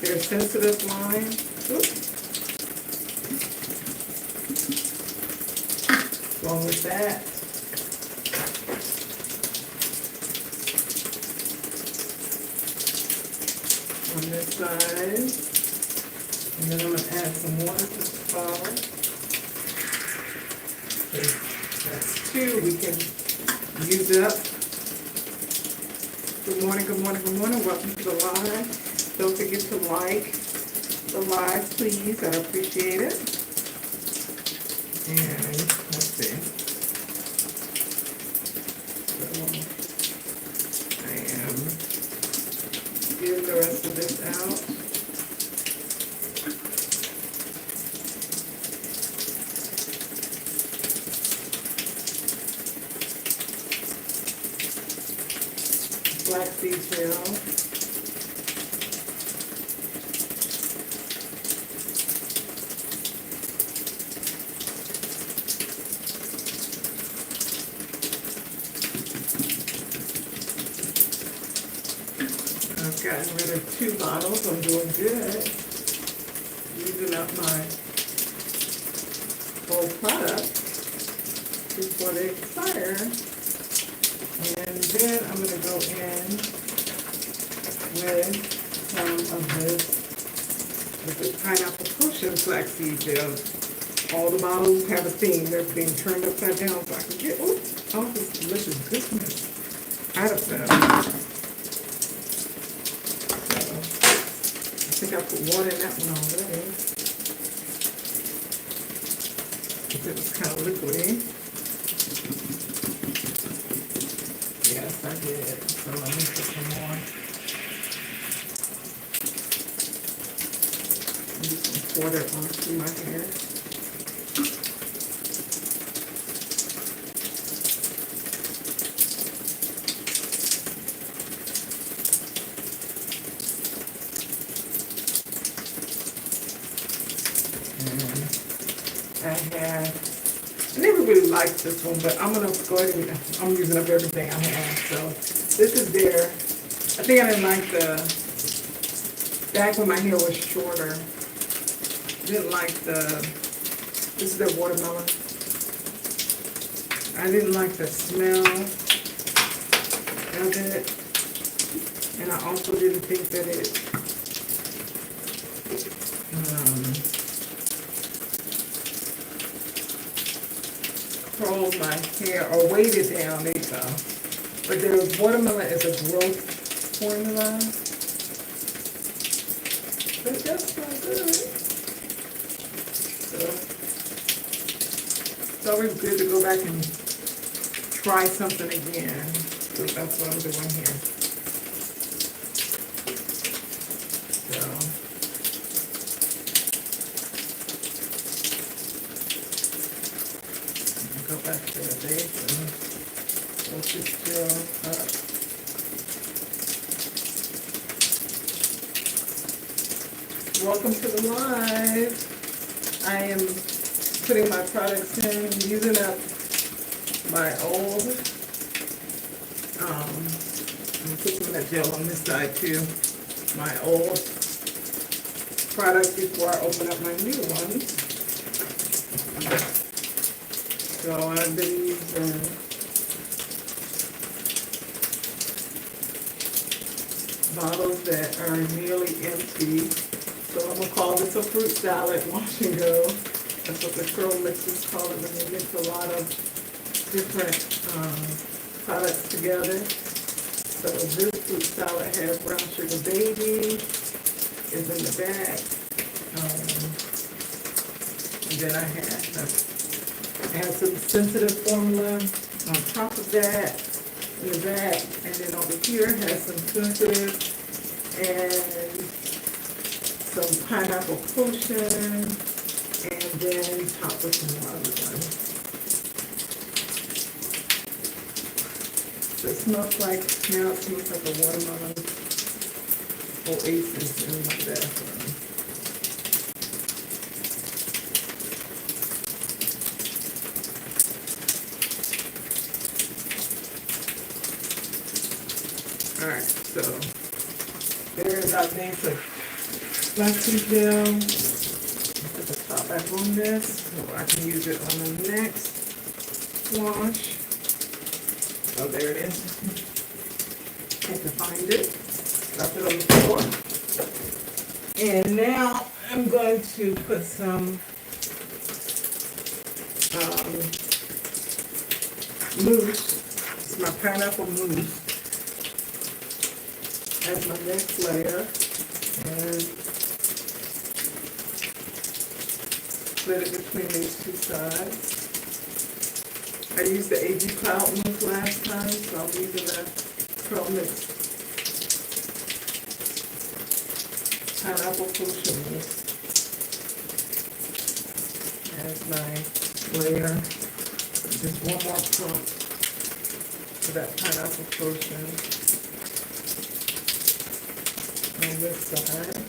their sensitive line. Oops. Along with that. On this side. And then I'm going to add some water to the bottle. That's two. We can use it up. Good morning, good morning, good morning. Welcome to the live. Don't forget to like the live, please. I appreciate it. And let's see. So I am getting the rest of this out. Flaxseed gel. I've gotten rid of 2 bottles. I'm doing good. Using up my whole product before they expire. And then I'm going to go in with some of this pineapple potion flaxseed gel. All the bottles have a theme. They're being turned upside down so I can get all this delicious goodness out of them. So, I think I put water in that one already. Because it was kind of liquidy. Yes, I did. So let me put some more. Just pour that onto my hair. And I never really liked this one, but I'm going to go ahead and I'm using up everything I have. So this is their, I think I didn't like back when my hair was shorter, didn't like this is their watermelon. I didn't like the smell of it. And I also didn't think that it curled my hair or weighed it down. There you go. But the watermelon is a growth formula. But that's so good. So It's always good to go back and try something again. So that's what I'm doing here. So go back to the base and let this gel up. Welcome to the live. I am putting my products in, using up my old, I'm putting some of that gel on this side too, my old products before I open up my new ones. So I've been using bottles that are nearly empty. So I'm going to call this a fruit salad wash and go. That's what the curl mixers call it when they mix a lot of different products together. So this fruit salad has brown sugar baby, is in the back. And then I have some sensitive formula on top of that in the back. And then over here has some sensitive and some pineapple potion, and then top with some watermelon. So it smells like, now it smells like a watermelon oasis in my bathroom. Alright, so there's our basic waxing gel. Put the top back on this so I can use it on the next wash. Oh, there it is. Had to find it. Drop it on the floor. And now I'm going to put some mousse. It's my pineapple mousse as my next layer. And split it between these two sides. I used the AG Cloud mousse last time, so I'm using the Curl Mix pineapple potion mousse as my layer. Just one more pump for that pineapple potion on this side.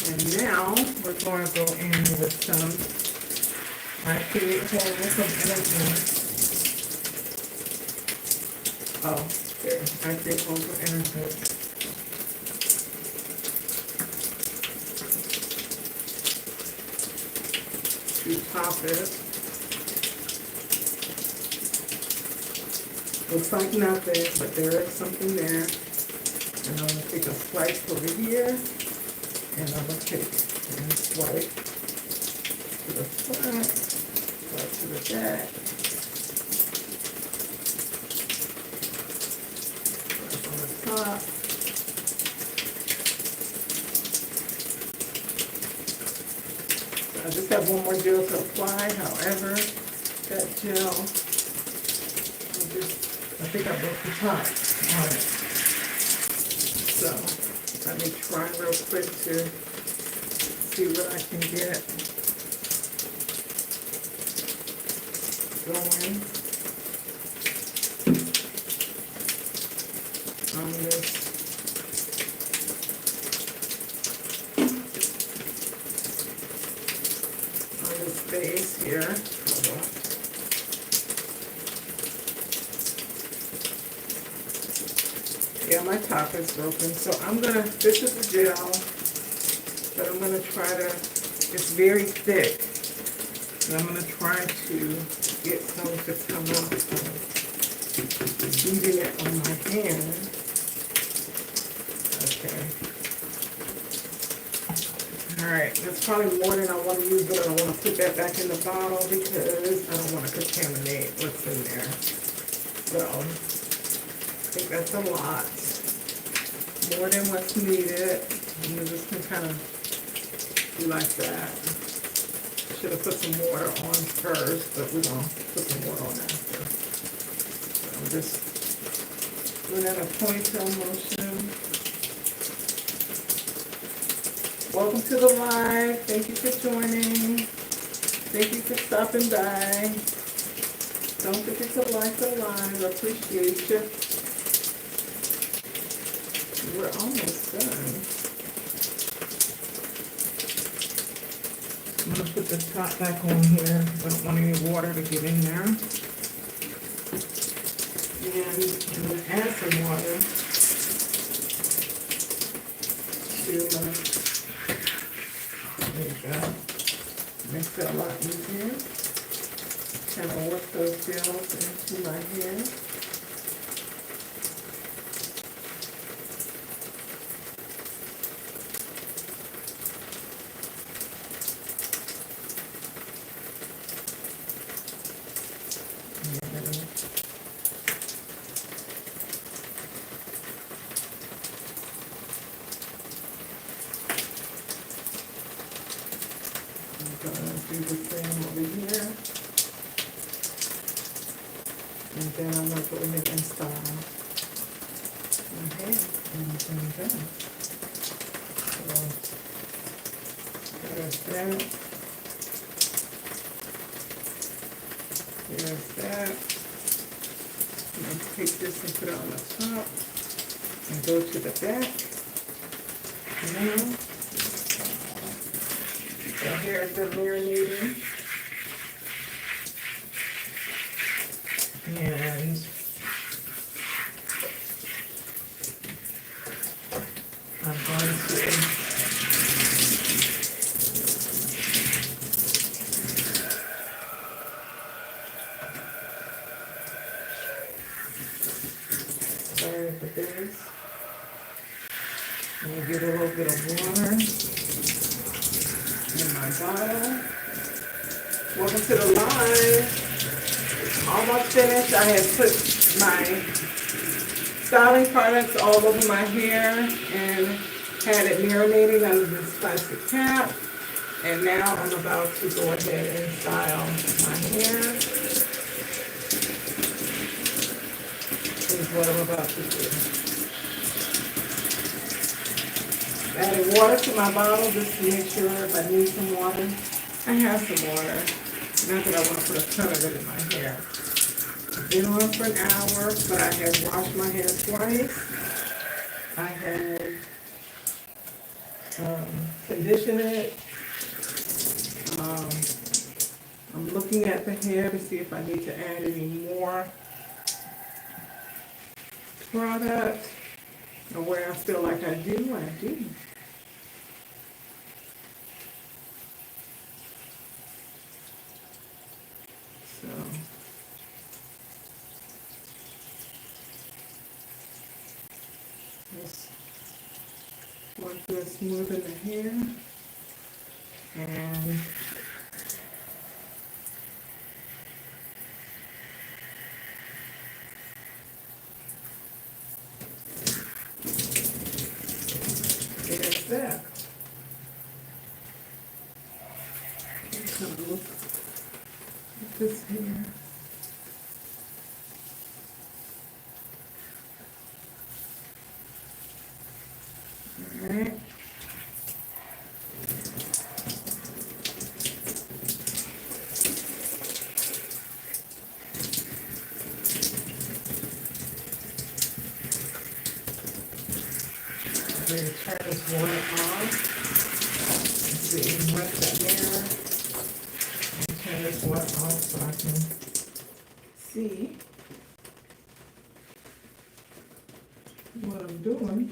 And now we're going to go in with some hydrating with some energy. Oh, there. Hydrating over energy. To top it. Looks like nothing, but there is something there. And I'm going to take a slice over here, and I'm going to take and swipe to the front, swipe to the back, swipe on the top. So I just have one more gel to apply, however, that gel, I think I broke the top on it. So let me try real quick to see what I can get going on this. On this base here. Hold on. Yeah, my top is broken, so I'm gonna, this is the gel, but I'm gonna try to, it's very thick, and I'm gonna try to get some to come off of beating it on my hand. Okay. Alright, that's probably more than I want to use, but I don't want to put that back in the bottle because I don't want to contaminate what's in there. So, I think that's a lot, more than what's needed. You just can kind of You like that? Should have put some water on first, but we're going to put some water on after. So I'm just doing a ponytail motion. Welcome to the live. Thank you for joining. Thank you for stopping by. Don't forget to like the live. I appreciate you. We're almost done. I'm going to put the top back on here. I don't want any water to get in there. And I'm going to add some water to there you go. Makes it a lot easier. Kind of work those gels into my hair. Do the same over here, and then I'm going to go ahead and style my hair and then done. So there's that. There's that. I'm going to take this and put it on the top and go to the back. Now the hair has been marinating, and I'm going to sorry for this. I'm going to get a little bit of water in my bottle. Welcome to the live. Almost finished. I have put my styling products all over my hair and had it marinating under this plastic cap. And now I'm about to go ahead and style my hair. This is what I'm about to do. Adding water to my bottle just to make sure if I need some water. I have some water. Not that I want to put a ton of it in my hair. I've been on for an hour, but I have washed my hair twice. I had conditioned it. I'm looking at the hair to see if I need to add any more product. Or where I feel like I do, I do. So just want to smoothen the hair and there's that. Let's have a look at this here. Alright. I'm going to turn this water on. Let's see, rinse that mirror. And turn this water off so I can see what I'm doing.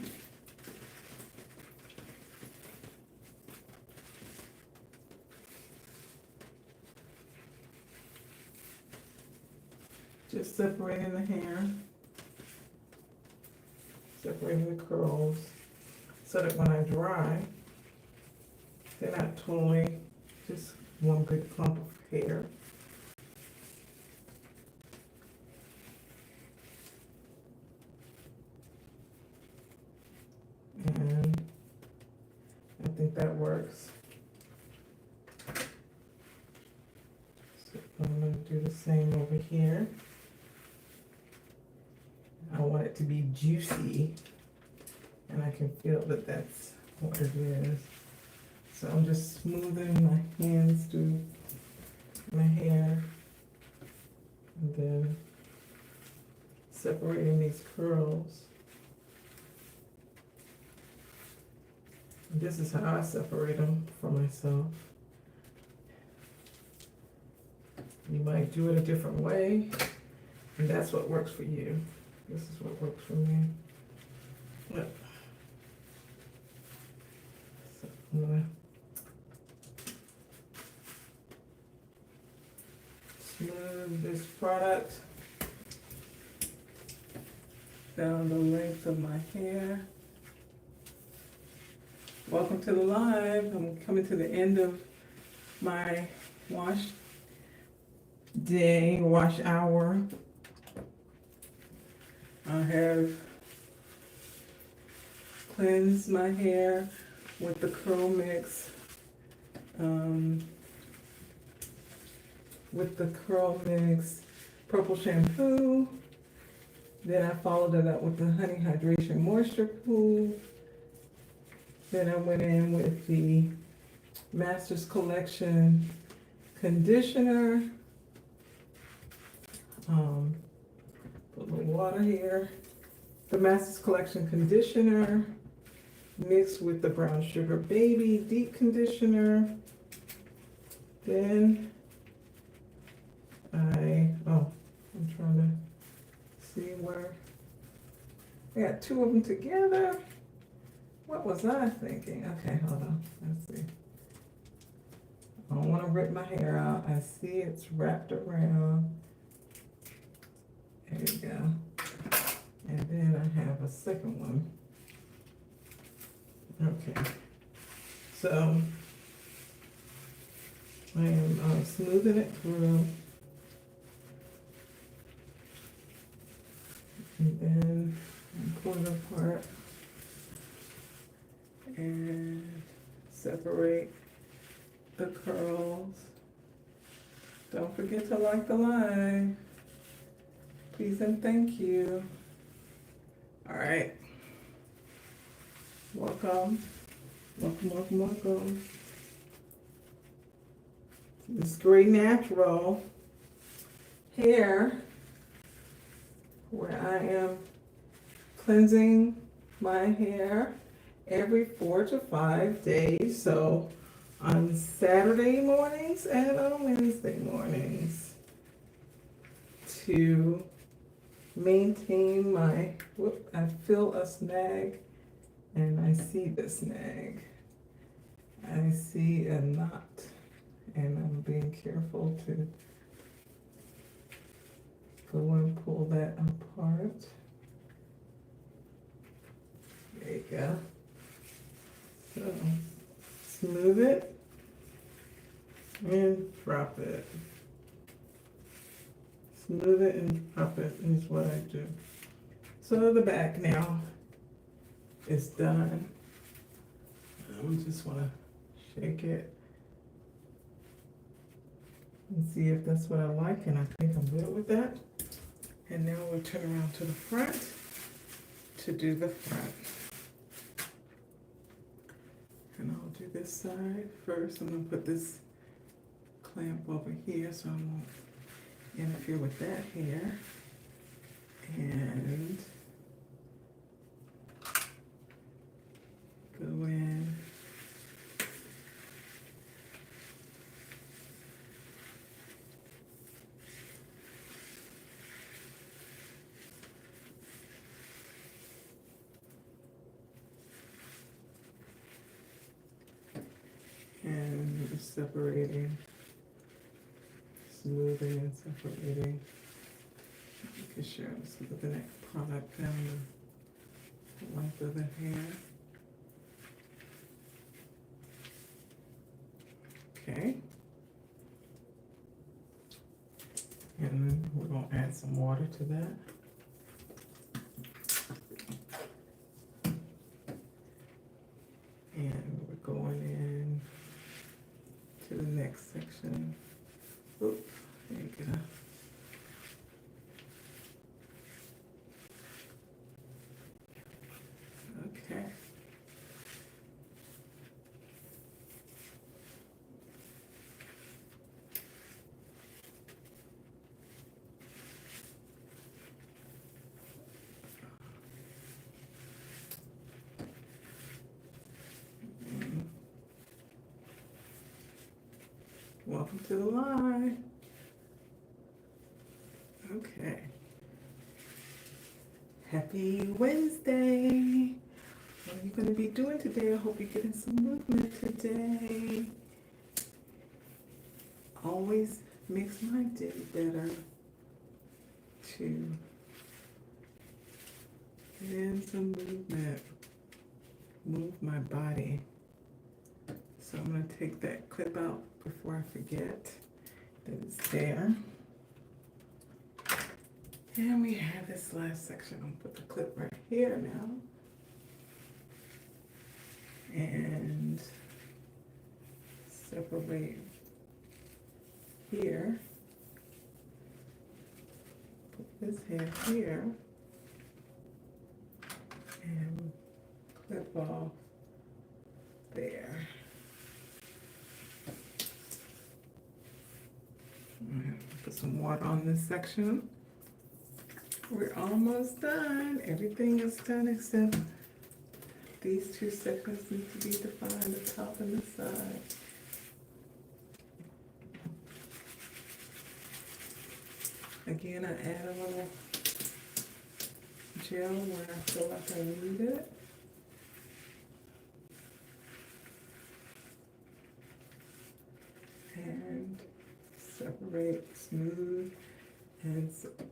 Just separating the hair, separating the curls, so that when I dry, they're not totally just one big clump of hair. And I think that works. do the same over here. I want it to be juicy, and I can feel that that's what it is. So I'm just smoothing my hands through my hair, and then separating these curls. And this is how I separate them for myself. You might do it a different way, and that's what works for you. This is what works for me. Yep. So I'm gonna smooth this product down the length of my hair. Welcome to the live. I'm coming to the end of my wash day, wash hour. I have cleansed my hair with the curl mix, purple shampoo. Then I followed it up with the honey hydration moisture pool. Then I went in with the Masters Collection conditioner. Put a little water here. The Masters Collection conditioner mixed with the Brown Sugar Baby deep conditioner. Then I'm trying to see where I got two of them together. What was I thinking? Okay, hold on. Let's see. I don't want to rip my hair out. I see it's wrapped around. There you go. And then I have a second one. Okay. So I am smoothing it through. And then I pull it apart and separate the curls. Don't forget to like the live. Please and thank you. All right. Welcome. Welcome. This Gray Natural hair, where I am cleansing my hair every 4 to 5 days. So on Saturday mornings and on Wednesday mornings to maintain my, I feel a snag and I see the snag. I see a knot and I'm being careful to go and pull that apart. There you go. So smooth it and drop it. Smooth it and drop it is what I do. So the back now is done. I just want to shake it and see if that's what I like, and I think I'm good with that. And now we'll turn around to the front to do the front. And I'll do this side first. I'm going to put this clamp over here so I won't interfere with that hair. And go in. And just separating, smoothing and separating. Making sure I'm smoothing that product down the length of the hair. Okay. And then we're going to add some water to that. And we're going in to the next section. Oops, there you go. welcome to the live. Okay. Happy Wednesday. What are you going to be doing today? I hope you're getting some movement today. Always makes my day better to get in some movement, move my body. So I'm going to take that clip out before I forget that it's there. And we have this last section. I'll put the clip right here now. And separate here. Put this hair here. And clip off there. Put some water on this section. We're almost done. Everything is done except these two sections need to be defined, the top and the side. Again, I add a little gel when I feel like I need it. And separate, smooth, and separate.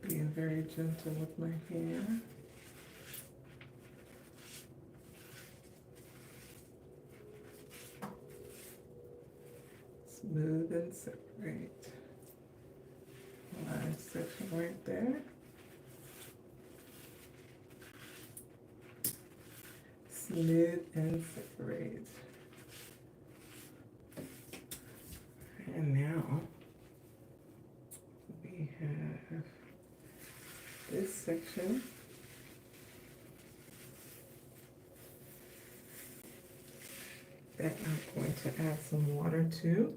Being very gentle with my hair. Smooth and separate. Last section right there. Smooth and separate. And now we have this section. That I'm going to add some water to.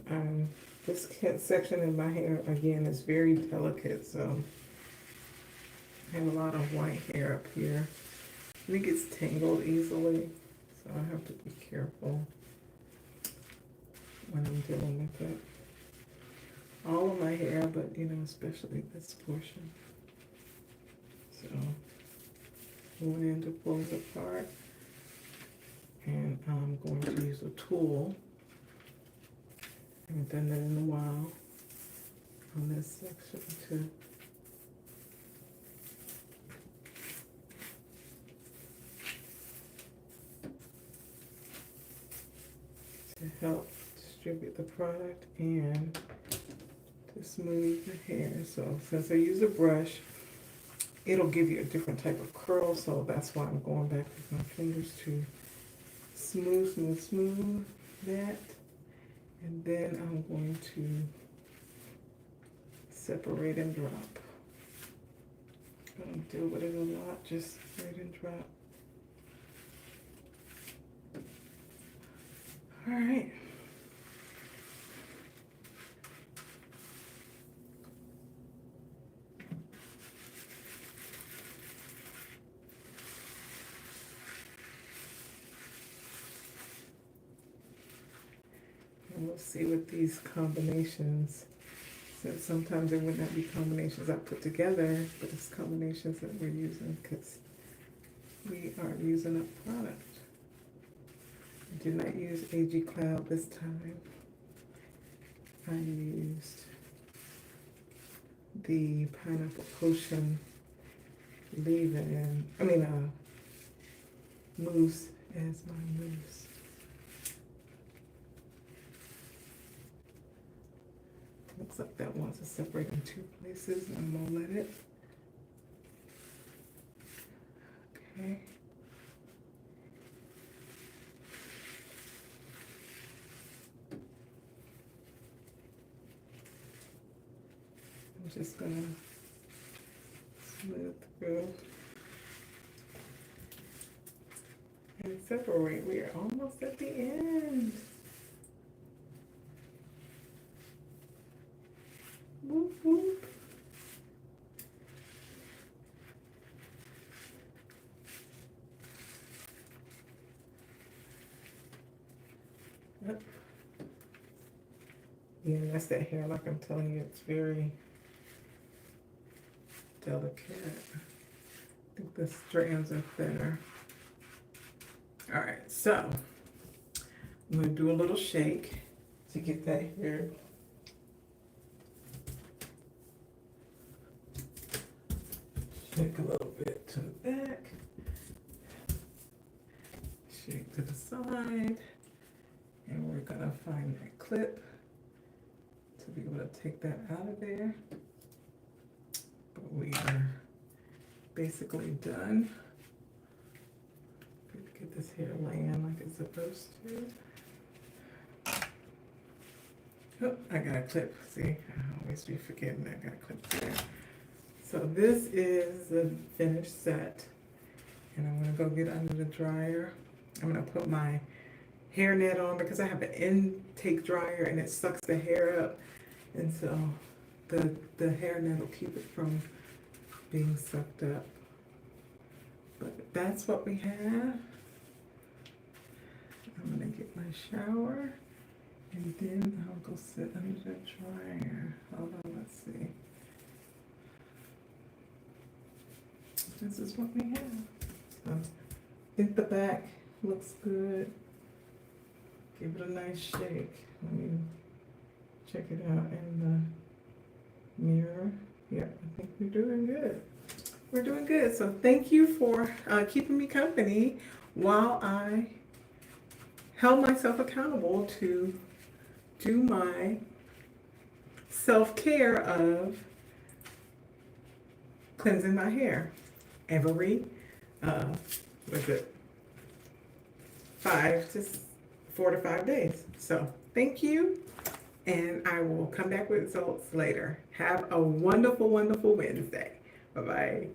And this section in my hair, again, is very delicate, so I have a lot of white hair up here. And it gets tangled easily, so I have to be careful when I'm dealing with it. All of my hair, but especially this portion. So going in to pull it apart, and I'm going to use a tool. I haven't done that in a while on this section to help distribute the product and to smooth the hair. So since I use a brush, it'll give you a different type of curl, so that's why I'm going back with my fingers to smooth that. And then I'm going to separate and drop. I don't deal with it a lot, just separate and drop. All right. And we'll see what these combinations, since sometimes there would not be combinations I put together, but it's combinations that we're using because we are using a product. I did not use AG Cloud this time. I used the Pineapple Potion leave-in, mousse as my mousse. Looks like that wants to separate in two places. I'm gonna let it. Okay. I'm just gonna smooth through. and separate. We are almost at the end. Whoop, whoop. Yep. Yeah, that's that hair, like I'm telling you, it's very delicate. I think the strands are thinner. All right, so I'm gonna do a little shake to get that hair. Shake a little bit to the back. Shake to the side. And we're gonna find that clip to be able to take that out of there. But we are basically done. Get this hair laying like it's supposed to. Oh, I got a clip. See, I always be forgetting I got a clip there. So this is the finished set. And I'm gonna go get under the dryer. I'm gonna put my hairnet on because I have an intake dryer and it sucks the hair up. And so the hairnet will keep it from being sucked up. But that's what we have. I'm gonna get my shower and then I'll go sit under the dryer. Hold on, let's see. This is what we have. I think the back looks good. Give it a nice shake. Let me check it out in the mirror. Yeah, I think we're doing good. We're doing good. So thank you for keeping me company while I held myself accountable to do my self-care of cleansing my hair every, what's it, 4 to 5 days. So thank you, and I will come back with results later. Have a wonderful, wonderful Wednesday. Bye-bye.